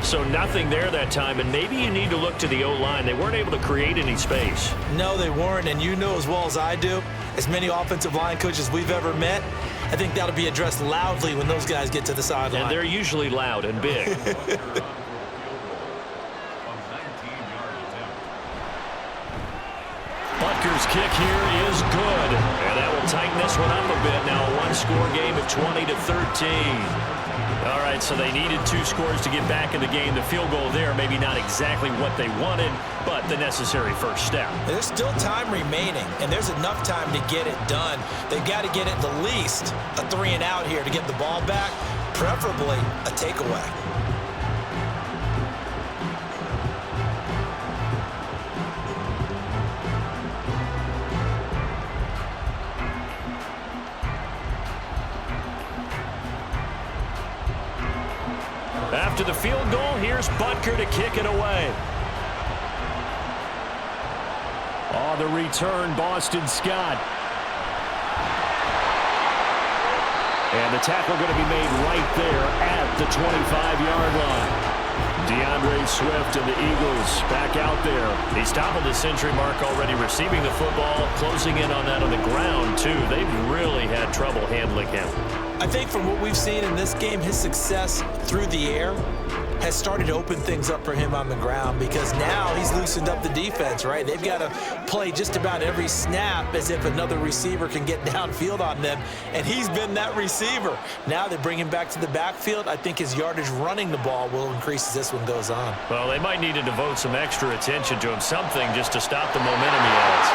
So nothing there that time, and maybe you need to look to the O-line. They weren't able to create any space. No, they weren't, and you know as well as I do, as many offensive line coaches we've ever met, I think that'll be addressed loudly when those guys get to the sideline. And they're usually loud and big. Butker's kick here is good. And that will tighten this one up a bit. Now a one-score game at 20-13. All right, so they needed 2 scores to get back in the game. The field goal there, maybe not exactly what they wanted, but the necessary first step. There's still time remaining, and there's enough time to get it done. They've got to get at the least a 3-and-out here to get the ball back, preferably a takeaway. After the field goal, here's Butker to kick it away. On the return, Boston Scott. And the tackle going to be made right there at the 25-yard line. DeAndre Swift and the Eagles back out there. He's toppled the century mark already, receiving the football, closing in on that on the ground, too. They've really had trouble handling him. I think from what we've seen in this game, his success through the air has started to open things up for him on the ground, because now he's loosened up the defense, right? They've got to play just about every snap as if another receiver can get downfield on them, and he's been that receiver. Now they bring him back to the backfield. I think his yardage running the ball will increase as this one goes on. Well, they might need to devote some extra attention to him, something just to stop the momentum he has.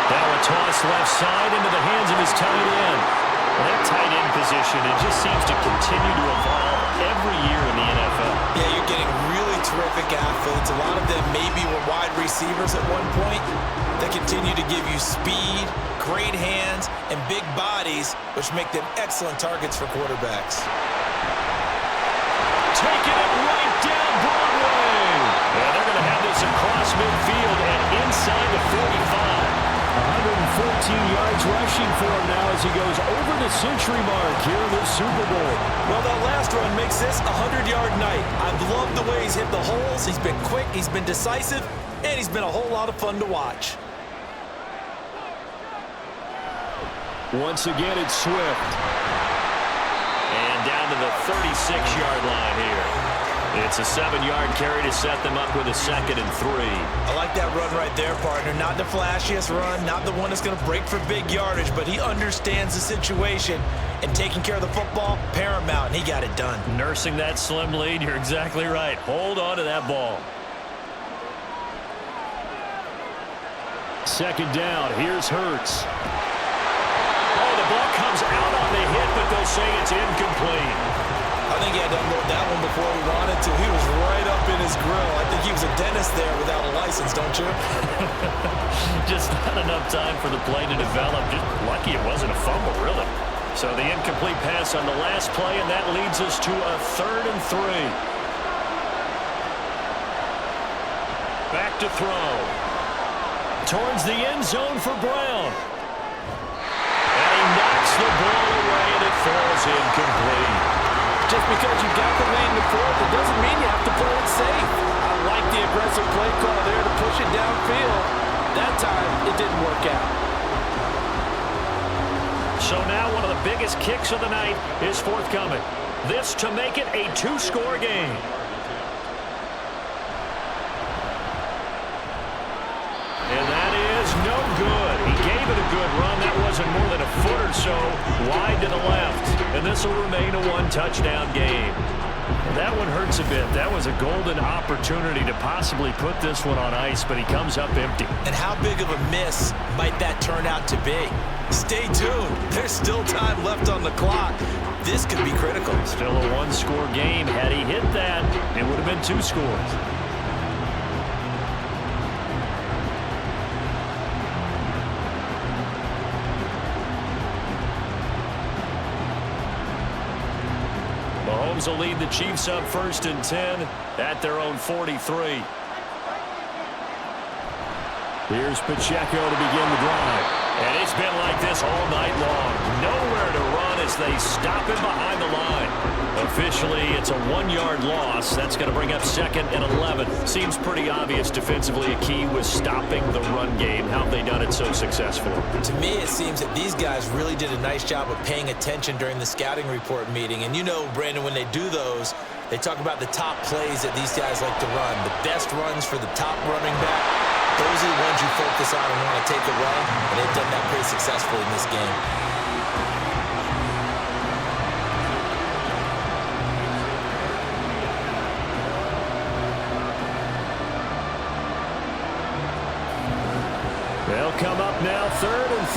Now a toss left side into the hands of his tight end. Well, that tight end position, it just seems to continue to evolve every year in the NFL. Yeah, you're getting really terrific athletes. A lot of them maybe were wide receivers at one point that continue to give you speed, great hands, and big bodies, which make them excellent targets for quarterbacks. Taking it right down Broadway. And they're going to have this across midfield and inside the 45. 114 yards rushing for him now as he goes over the century mark here in the Super Bowl. Well, that last run makes this a 100-yard night. I've loved the way he's hit the holes. He's been quick, he's been decisive, and he's been a whole lot of fun to watch. Once again, it's Swift. And down to the 36-yard line here. It's a 7-yard carry to set them up with a 2nd and 3. I like that run right there, partner. Not the flashiest run, not the one that's going to break for big yardage, but he understands the situation, and taking care of the football, paramount, and he got it done. Nursing that slim lead, you're exactly right. Hold on to that ball. 2nd down, here's Hurts. Oh, the ball comes out on the hit, but they'll say it's incomplete. I think he had to unload that one before he wanted to. He was right up in his grill. I think he was a dentist there without a license, don't you? Just not enough time for the play to develop. Just lucky it wasn't a fumble, really. So the incomplete pass on the last play, and that leads us to a 3rd and 3. Back to throw. Towards the end zone for Brown. And he knocks the ball away, and it falls incomplete. Just because you got the lead in the fourth, it doesn't mean you have to play it safe. I like the aggressive play call there to push it downfield. That time, it didn't work out. So now one of the biggest kicks of the night is forthcoming. This to make it a 2-score game. And that is no good. He gave it a good run. That wasn't more than a foot or so wide to the left. And this will remain a 1-touchdown game. And that one hurts a bit. That was a golden opportunity to possibly put this one on ice, but he comes up empty. And how big of a miss might that turn out to be? Stay tuned. There's still time left on the clock. This could be critical. Still a 1-score game. Had he hit that, it would have been 2 scores. Mahomes will lead the Chiefs up 1st and 10 at their own 43. Here's Pacheco to begin the drive. And it's been like this all night long. Nowhere to run as they stop him behind the line. Officially, it's a 1-yard loss. That's going to bring up 2nd and 11. Seems pretty obvious defensively. A key was stopping the run game. How have they done it so successfully? To me, it seems that these guys really did a nice job of paying attention during the scouting report meeting. And you know, Brandon, when they do those, they talk about the top plays that these guys like to run. The best runs for the top running back. Those are the ones you focus on and want to take away, and they've done that pretty successfully in this game. They'll come up now 3rd and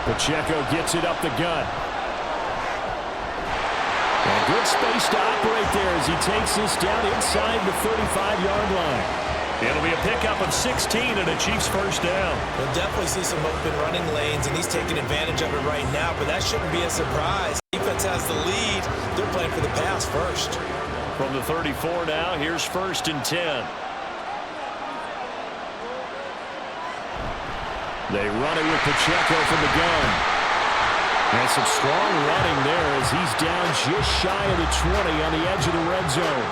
3. Pacheco gets it up the gut. And good space to operate there as he takes this down inside the 35-yard line. It'll be a pickup of 16 and a Chiefs 1st down. We'll definitely see some open running lanes, and he's taking advantage of it right now, but that shouldn't be a surprise. Defense has the lead. They're playing for the pass first. From the 34 now, here's 1st and 10. They run it with Pacheco from the gun. And some strong running there as he's down just shy of the 20 on the edge of the red zone.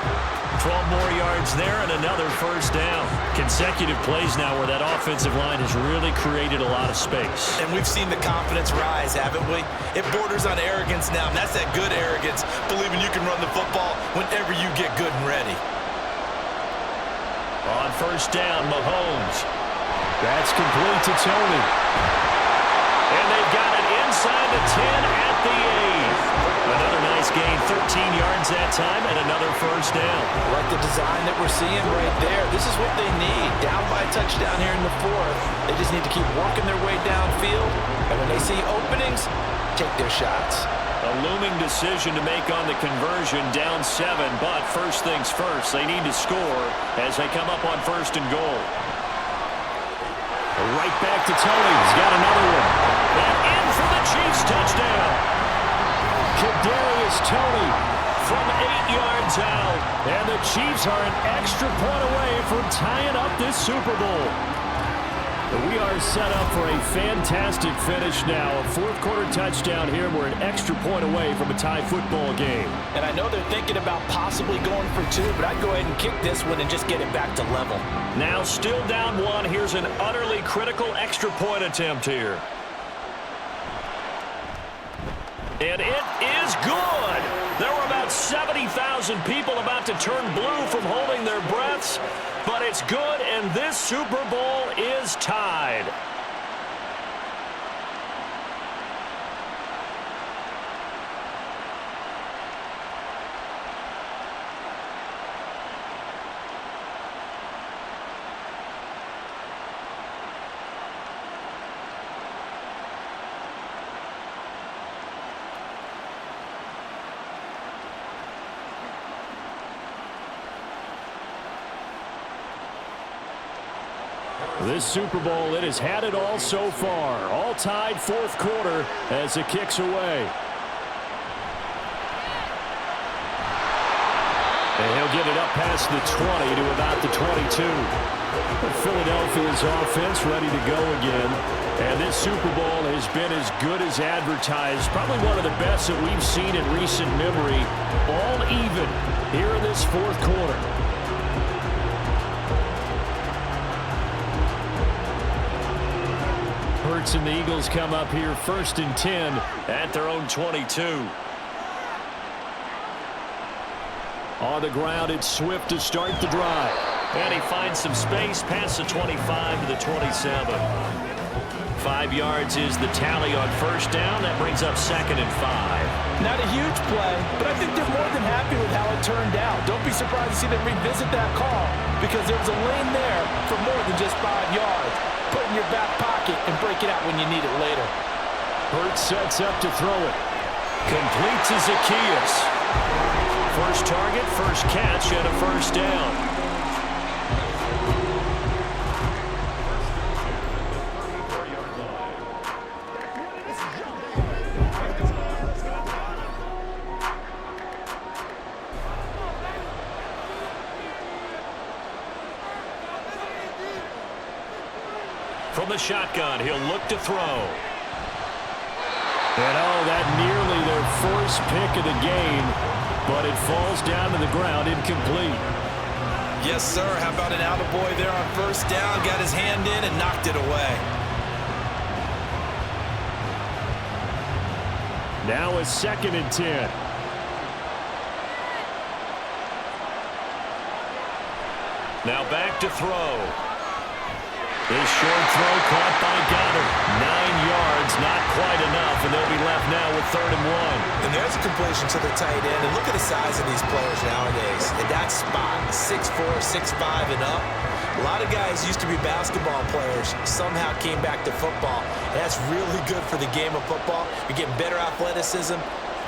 12 more yards there and another first down. Consecutive plays now where that offensive line has really created a lot of space. And we've seen the confidence rise, haven't we? It borders on arrogance now, and that's that good arrogance, believing you can run the football whenever you get good and ready. On first down, Mahomes. That's complete to Tony. And they've got it inside the 10 at the 8. Another nice gain, 13 yards that time, and another first down. I like the design that we're seeing right there. This is what they need. Down by a touchdown here in the 4th. They just need to keep working their way downfield. And when they see openings, take their shots. A looming decision to make on the conversion, down 7. But first things first, they need to score as they come up on first and goal. Right back to Tony. He's got another one. And in for the Chiefs touchdown. Kadarius Toney from 8 yards out. And the Chiefs are an extra point away from tying up this Super Bowl. We are set up for a fantastic finish now. A fourth-quarter touchdown here. We're an extra point away from a tie football game. And I know they're thinking about possibly going for 2, but I'd go ahead and kick this one and just get it back to level. Now still down 1. Here's an utterly critical extra point attempt here. And it is good. There were about 70,000 people about to turn blue from holding their breaths. But it's good, and this Super Bowl is tied. This Super Bowl, it has had it all so far. All tied fourth quarter as it kicks away. And he'll get it up past the 20 to about the 22. Philadelphia's offense ready to go again. And this Super Bowl has been as good as advertised. Probably one of the best that we've seen in recent memory. All even here in this fourth quarter. Hurts and the Eagles come up here first and 10 at their own 22. On the ground, it's Swift to start the drive. And he finds some space past the 25 to the 27. 5 yards is the tally on first down. That brings up second and 5. Not a huge play, but I think they're more than happy with how it turned out. Don't be surprised to see them revisit that call because there was a lane there for more than just 5 yards. Put it in your back pocket and break it out when you need it later. Hurts sets up to throw it. Complete to Zaccheaus. First target, first catch, and a first down. From the shotgun, he'll look to throw. And oh, that nearly their first pick of the game, but it falls down to the ground incomplete. Yes, sir. How about an attaboy there on first down? Got his hand in and knocked it away. Now a second and 10. Now back to throw. This short throw caught by Goddard. 9 yards, not quite enough, and they'll be left now with 3rd and 1. And there's a completion to the tight end. And look at the size of these players nowadays. In that spot, 6'4", 6'5", and up. A lot of guys used to be basketball players, somehow came back to football. And that's really good for the game of football. You're getting better athleticism,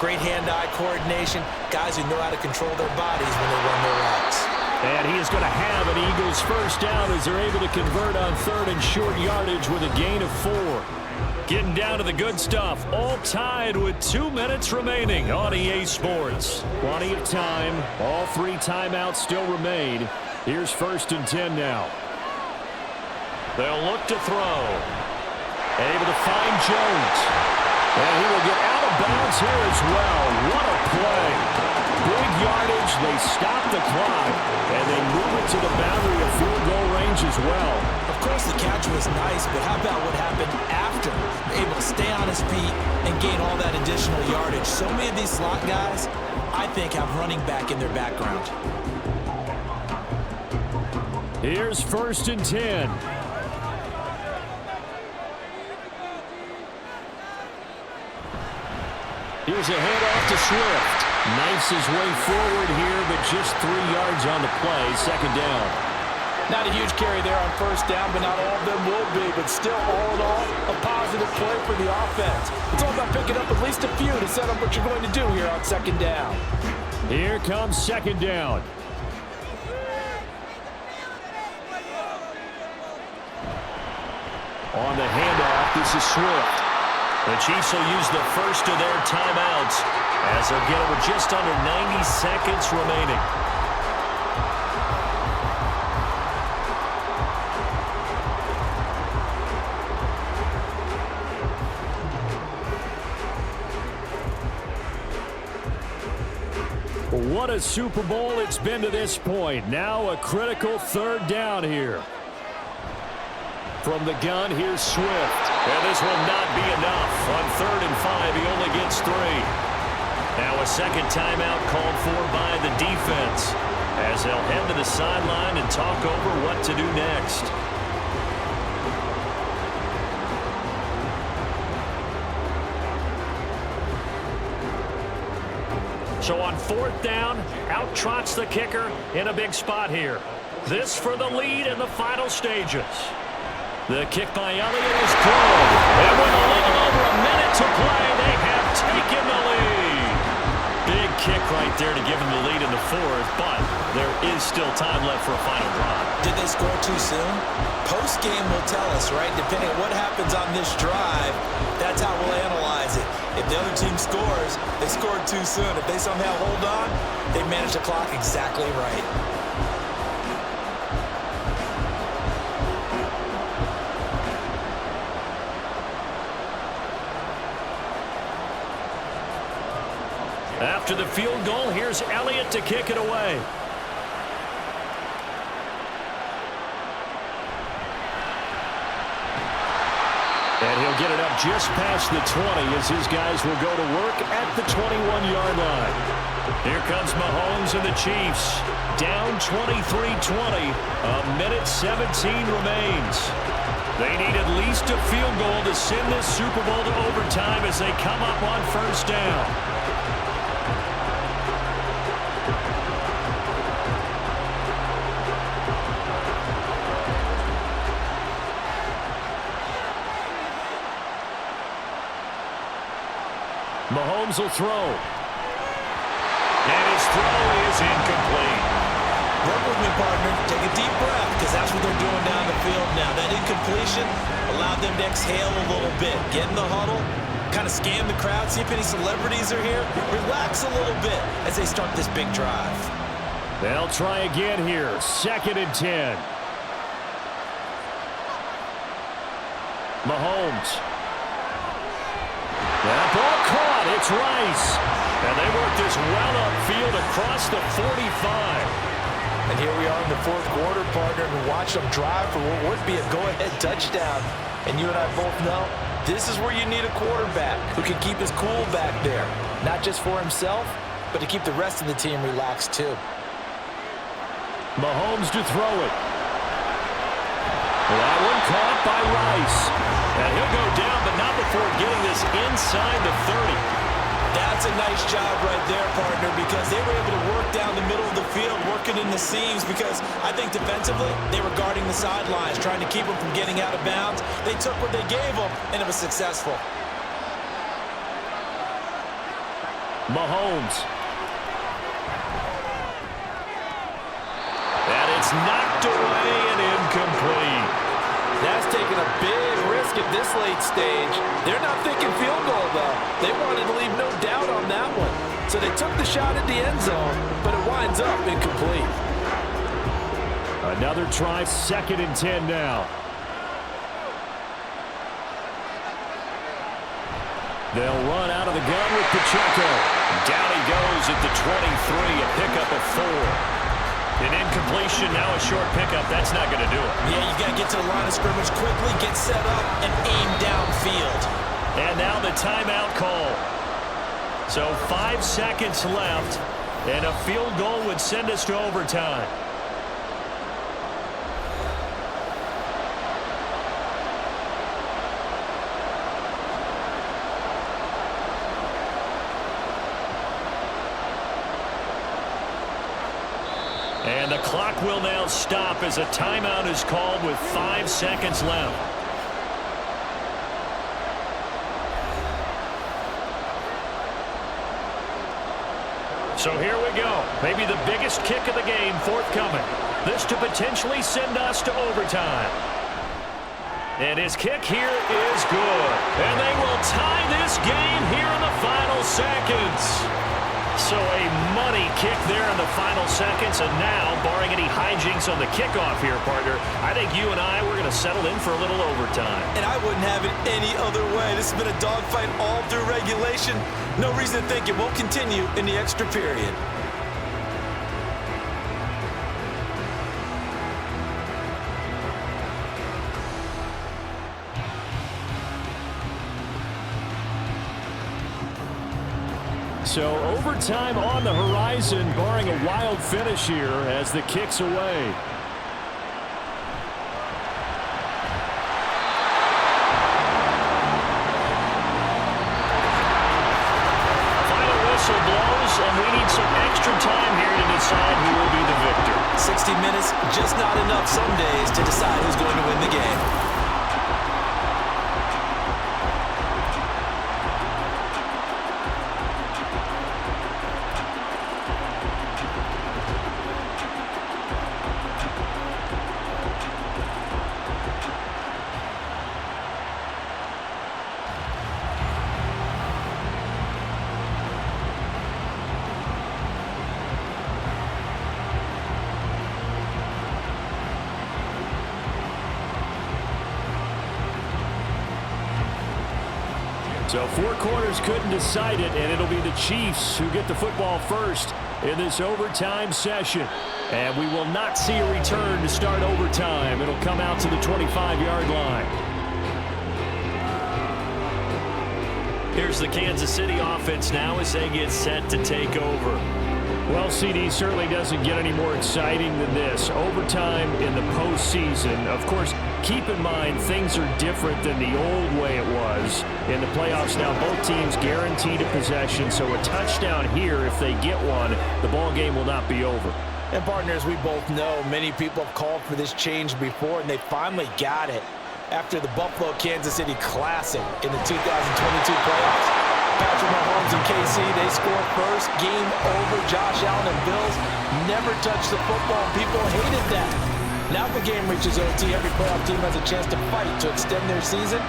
great hand-eye coordination, guys who know how to control their bodies when they run their routes. And he is going to have an Eagles first down as they're able to convert on 3rd and short yardage with a gain of 4. Getting down to the good stuff. All tied with 2 minutes remaining on EA Sports. Plenty of time. All 3 timeouts still remain. Here's 1st and 10 now. They'll look to throw. Able to find Jones. And he will get out of bounds here as well. What a play. Big yardage. They stop the clock. And they move it to the boundary of field goal range as well. Of course, the catch was nice, but how about what happened after? Able to stay on his feet and gain all that additional yardage. So many of these slot guys, I think, have running back in their background. Here's 1st and 10. Here's a handoff to Swift. Knifes his way forward here, but just 3 yards on the play. 2nd down. Not a huge carry there on 1st down, but not all of them will be. But still, all in all, a positive play for the offense. It's all about picking up at least a few to set up what you're going to do here on 2nd down. Here comes 2nd down. On the handoff, this is Swift. The Chiefs will use the first of their timeouts as they'll get it with just under 90 seconds remaining. What a Super Bowl it's been to this point. Now a critical 3rd down here. From the gun, here's Swift. And this will not be enough. On 3rd and 5, he only gets 3. Now a second timeout called for by the defense as they'll head to the sideline and talk over what to do next. So on 4th down, out trots the kicker in a big spot here. This for the lead in the final stages. The kick by Elliott is good. And with a little over a minute to play, they have taken the lead. Big kick right there to give them the lead in the 4th, but there is still time left for a final drive. Did they score too soon? Post-game will tell us, right? Depending on what happens on this drive, that's how we'll analyze it. If the other team scores, they scored too soon. If they somehow hold on, they manage the clock exactly right. After the field goal, here's Elliott to kick it away. And he'll get it up just past the 20 as his guys will go to work at the 21-yard line. Here comes Mahomes and the Chiefs. Down 23-20. A minute 17 remains. They need at least a field goal to send this Super Bowl to overtime as they come up on 1st down. Mahomes will throw. And his throw is incomplete. Work with me, partner. Take a deep breath, because that's what they're doing down the field now. That incompletion allowed them to exhale a little bit. Get in the huddle, kind of scan the crowd, see if any celebrities are here. Relax a little bit as they start this big drive. They'll try again here. 2nd and 10. Mahomes. That ball caught. It's Rice. And they work this well upfield across the 45. And here we are in the 4th quarter, partner, and watch them drive for what would be a go-ahead touchdown. And you and I both know this is where you need a quarterback who can keep his cool back there. Not just for himself, but to keep the rest of the team relaxed too. Mahomes to throw it. That one caught by Rice. And he'll go down, but not before getting this inside the 30. That's a nice job right there, partner, because they were able to work down the middle of the field, working in the seams, because I think defensively they were guarding the sidelines, trying to keep them from getting out of bounds. They took what they gave them, and it was successful. Mahomes. And it's knocked away and incomplete. That's taking a big risk at this late stage. They're not thinking field goal, though. They wanted to leave no doubt on that one. So they took the shot at the end zone, but it winds up incomplete. Another try, 2nd and 10 now. They'll run out of the gun with Pacheco. Down he goes at the 23, a pickup of 4. An incompletion, now a short pickup. That's not going to do it. Yeah, you got to get to the line of scrimmage quickly, get set up, and aim downfield. And now the timeout call. So 5 seconds left, and a field goal would send us to overtime. And the clock will now stop as a timeout is called with 5 seconds left. So here we go. Maybe the biggest kick of the game forthcoming. This to potentially send us to overtime. And his kick here is good. And they will tie this game here in the final seconds. So a money kick there in the final seconds. And now, barring any hijinks on the kickoff here, partner, I think you and I, we're going to settle in for a little overtime. And I wouldn't have it any other way. This has been a dogfight all through regulation. No reason to think it won't continue in the extra period. So overtime on the horizon, barring a wild finish here as the kick's away. Final whistle blows, and we need some extra time here to decide who will be the victor. 60 minutes, just not enough some days to decide who's going to win the game. So 4 quarters couldn't decide it, and it'll be the Chiefs who get the football first in this overtime session. And we will not see a return to start overtime. It'll come out to the 25-yard line. Here's the Kansas City offense now as they get set to take over. Well, CD certainly doesn't get any more exciting than this. Overtime in the postseason. Of course, keep in mind things are different than the old way it was. In the playoffs now, both teams guaranteed a possession, so a touchdown here, if they get one, the ball game will not be over. And partners, we both know many people have called for this change before, and they finally got it after the Buffalo-Kansas City Classic in the 2022 playoffs. Patrick Mahomes and KC, they scored first. Game over. Josh Allen and Bills never touched the football. People hated that. Now the game reaches OT. Every playoff team has a chance to fight to extend their season.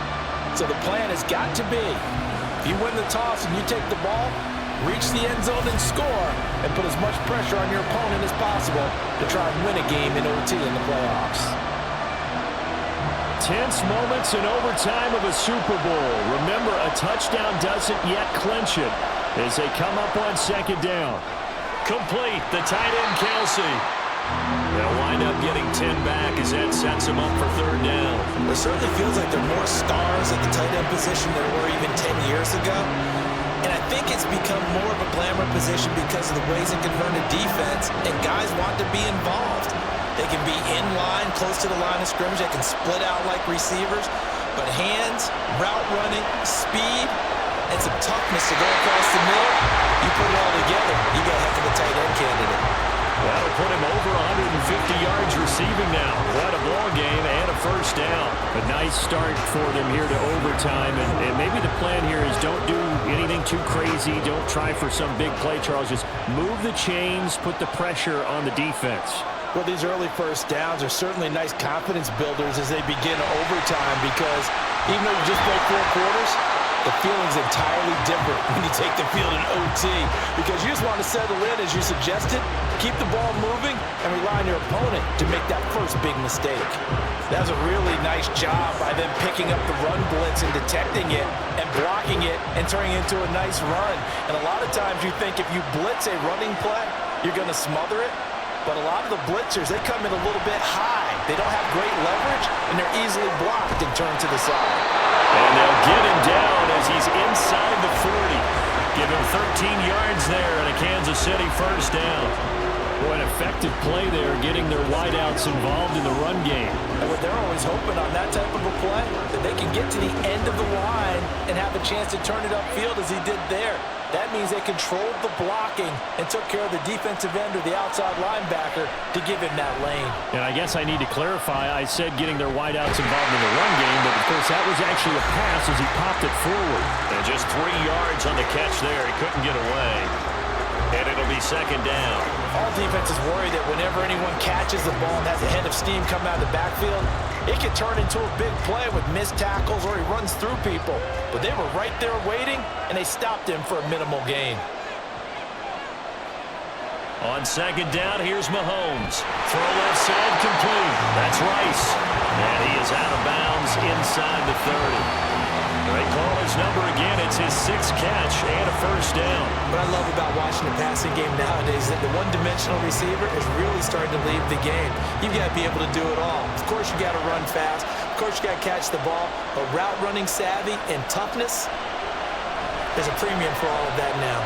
So the plan has got to be, if you win the toss and you take the ball, reach the end zone and score, and put as much pressure on your opponent as possible to try and win a game in OT in the playoffs. Tense moments in overtime of a Super Bowl. Remember, a touchdown doesn't yet clinch it as they come up on second down. Complete, the tight end Kelsey. They'll wind up getting 10 back as that sets them up for third down. It certainly feels like there are more stars at the tight end position than there were even 10 years ago. And I think it's become more of a glamour position because of the ways it can run a defense, and guys want to be involved. They can be in line, close to the line of scrimmage. They can split out like receivers. But hands, route running, speed, and some toughness to go across the middle, you put it all together, you got a heck of a tight end candidate. That'll put him over 150 yards receiving now. What a ball game and a first down. A nice start for them here to overtime. And maybe the plan here is don't do anything too crazy. Don't try for some big play, Charles. Just move the chains, put the pressure on the defense. Well, these early first downs are certainly nice confidence builders as they begin overtime, because even though you just played 4 quarters, the feeling's entirely different when you take the field in OT, because you just want to settle in, as you suggested, keep the ball moving, and rely on your opponent to make that first big mistake. That was a really nice job by them picking up the run blitz and detecting it and blocking it and turning into a nice run. And a lot of times you think if you blitz a running play, you're going to smother it. But a lot of the blitzers, they come in a little bit high. They don't have great leverage, and they're easily blocked and turned to the side. And they'll get him down as he's inside the 40. Give him 13 yards there and a Kansas City first down. What an effective play there, getting their wideouts involved in the run game. And what they're always hoping on that type of a play, that they can get to the end of the line and have a chance to turn it upfield as he did there. That means they controlled the blocking and took care of the defensive end or the outside linebacker to give him that lane. And I guess I need to clarify, I said getting their wideouts involved in the run game, but of course that was actually a pass as he popped it forward. And just 3 yards on the catch there. He couldn't get away. And it'll be second down. All defenses worry that whenever anyone catches the ball and has a head of steam come out of the backfield, it can turn into a big play with missed tackles or he runs through people. But they were right there waiting, and they stopped him for a minimal gain. On second down, here's Mahomes. Throw left side complete. That's Rice. And he is out of bounds inside the 30. They call his number again. It's his 6th catch and a first down. What I love about watching the passing game nowadays is that the one-dimensional receiver is really starting to leave the game. You've got to be able to do it all. Of course, you got to run fast. Of course, you got to catch the ball. But route running savvy and toughness, there's a premium for all of that now.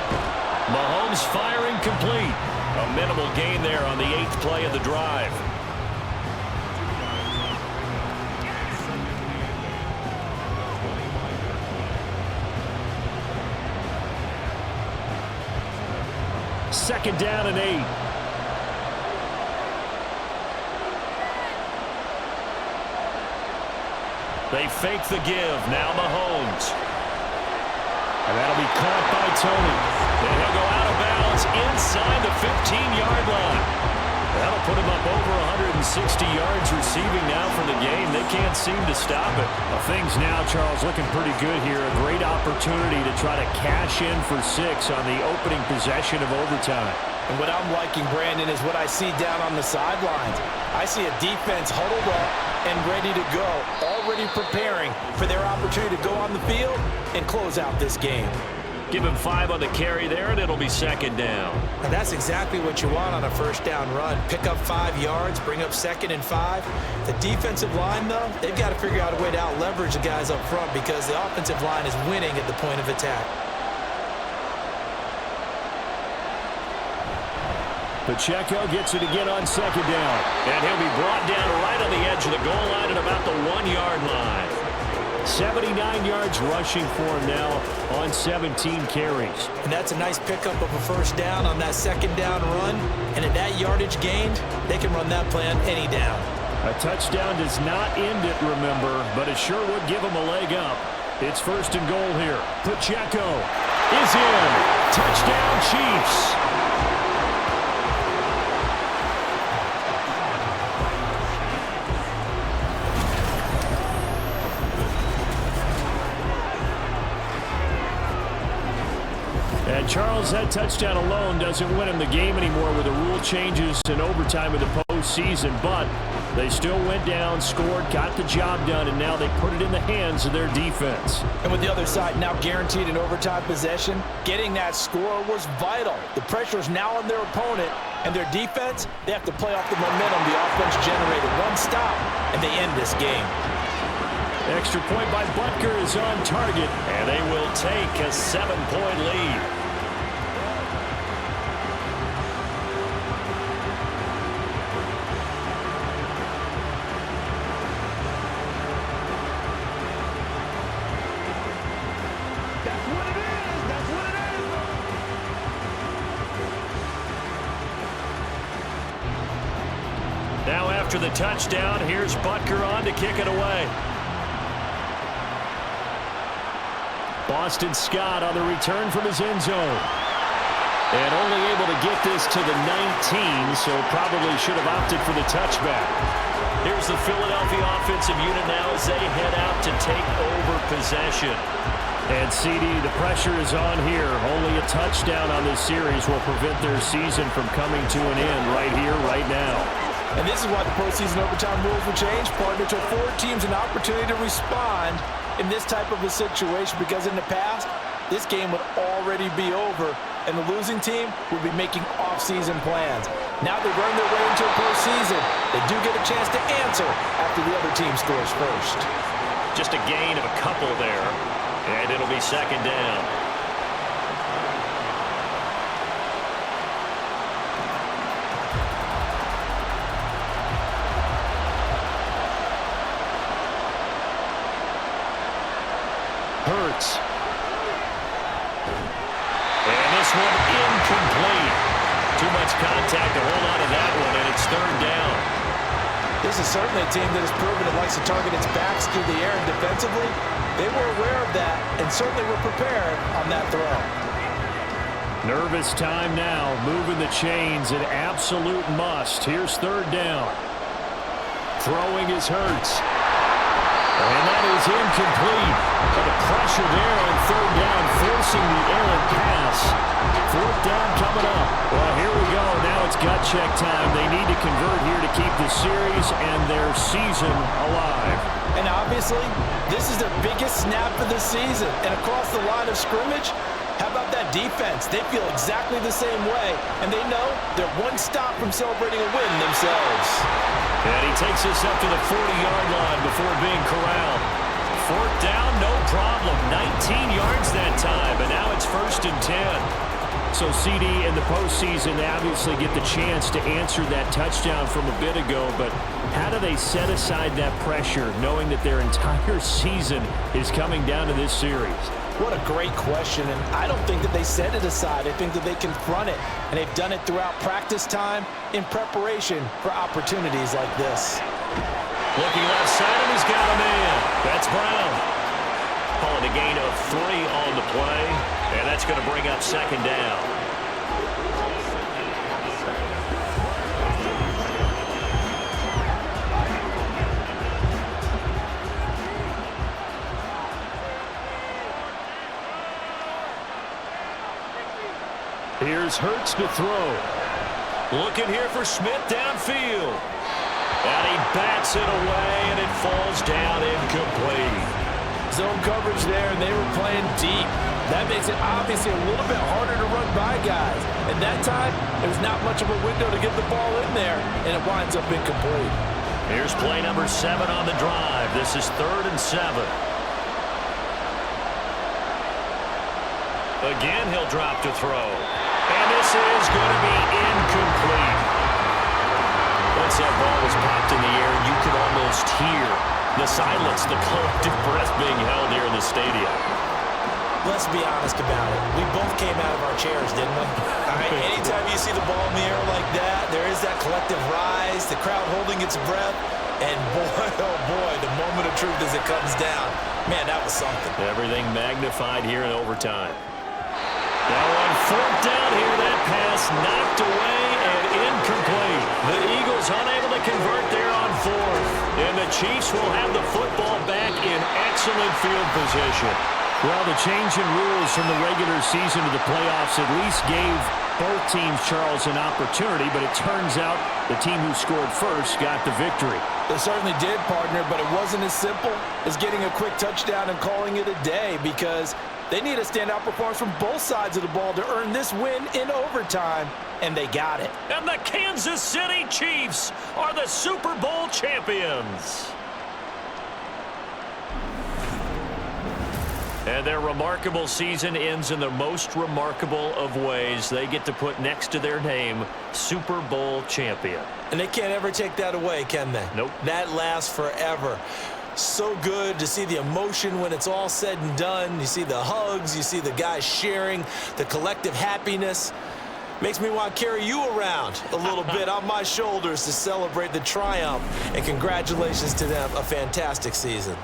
Mahomes firing complete. A minimal gain there on the 8th play of the drive. Second down and 8. They fake the give. Now Mahomes. And that'll be caught by Tony. And he'll go out of bounds inside the 15-yard line. That'll put him up over 160 yards receiving now for the game. They can't seem to stop it. Well, things now, Charles, looking pretty good here. A great opportunity to try to cash in for 6 on the opening possession of overtime. And what I'm liking, Brandon, is what I see down on the sidelines. I see a defense huddled up and ready to go, already preparing for their opportunity to go on the field and close out this game. Give him 5 on the carry there, and it'll be second down. And that's exactly what you want on a first down run. Pick up 5 yards, bring up 2nd and 5. The defensive line, though, they've got to figure out a way to out-leverage the guys up front because the offensive line is winning at the point of attack. Pacheco gets it again on second down. And he'll be brought down right on the edge of the goal line at about the 1-yard line. 79 yards rushing for him now on 17 carries. And that's a nice pickup of a first down on that second down run. And at that yardage gained, they can run that play on any down. A touchdown does not end it, remember, but it sure would give them a leg up. It's first and goal here. Pacheco is in. Touchdown, Chiefs. And Charles, that touchdown alone doesn't win him the game anymore with the rule changes and overtime of the postseason, but they still went down, scored, got the job done, and now they put it in the hands of their defense. And with the other side now guaranteed an overtime possession, getting that score was vital. The pressure is now on their opponent, and their defense, they have to play off the momentum the offense generated. One stop, and they end this game. Extra point by Butker is on target. And they will take a 7-point lead. That's what it is. That's what it is. Now after the touchdown, here's Butker on to kick it away. Boston Scott on the return from his end zone. And only able to get this to the 19, so probably should have opted for the touchback. Here's the Philadelphia offensive unit now as they head out to take over possession. And CD, the pressure is on here. Only a touchdown on this series will prevent their season from coming to an end right here, right now. And this is why the postseason overtime rules will change, partner, to afford teams an opportunity to respond in this type of a situation, because in the past, this game would already be over, and the losing team would be making off-season plans. Now they've earned their way into the postseason. They do get a chance to answer after the other team scores first. Just a gain of a couple there, and it'll be second down. Hurts. And this one incomplete. Too much contact to hold on to that one, and it's third down. This is certainly a team that has proven it likes to target its backs through the air, and defensively, they were aware of that and certainly were prepared on that throw. Nervous time now, moving the chains, an absolute must. Here's third down. Throwing is Hurts. And that is incomplete. But the pressure there on third down, forcing the errant pass. Fourth down coming up. Well, here we go. Now it's gut check time. They need to convert here to keep the series and their season alive. And obviously, this is their biggest snap of the season. And across the line of scrimmage, how about that defense? They feel exactly the same way, and they know they're one stop from celebrating a win themselves. And he takes us up to the 40-yard line before being corralled. Fourth down, no problem. 19 yards that time, and now it's 1st and 10. So CD in the postseason, they obviously get the chance to answer that touchdown from a bit ago, but how do they set aside that pressure knowing that their entire season is coming down to this series? What a great question, and I don't think that they set it aside. I think that they confront it, and they've done it throughout practice time in preparation for opportunities like this. Looking left side, and he's got a man. That's Brown. Calling a gain of 3 on the play, and that's going to bring up second down. Here's Hurts to throw. Looking here for Smith downfield. And he bats it away, and it falls down incomplete. Zone coverage there, and they were playing deep. That makes it obviously a little bit harder to run by guys. And that time, it was not much of a window to get the ball in there, and it winds up incomplete. Here's play number 7 on the drive. This is 3rd and 7. Again, he'll drop to throw. And this is going to be incomplete. Once that ball was popped in the air, you could almost hear the silence, the collective breath being held here in the stadium. Let's be honest about it. We both came out of our chairs, didn't we? All right, anytime you see the ball in the air like that, there is that collective rise, the crowd holding its breath, and boy, oh boy, the moment of truth as it comes down. Man, that was something. Everything magnified here in overtime. Now on 4th down here, that pass knocked away and incomplete. The Eagles unable to convert there on 4th. And the Chiefs will have the football back in excellent field position. Well, the change in rules from the regular season to the playoffs at least gave both teams, Charles, an opportunity, but it turns out the team who scored first got the victory. They certainly did, partner, but it wasn't as simple as getting a quick touchdown and calling it a day, because they need a standout performance from both sides of the ball to earn this win in overtime, and they got it. And the Kansas City Chiefs are the Super Bowl champions. And their remarkable season ends in the most remarkable of ways. They get to put next to their name, Super Bowl champion. And they can't ever take that away, can they? Nope. That lasts forever. So good to see the emotion when it's all said and done. You see the hugs, you see the guys sharing, the collective happiness. Makes me want to carry you around a little bit on my shoulders to celebrate the triumph. And congratulations to them, a fantastic season.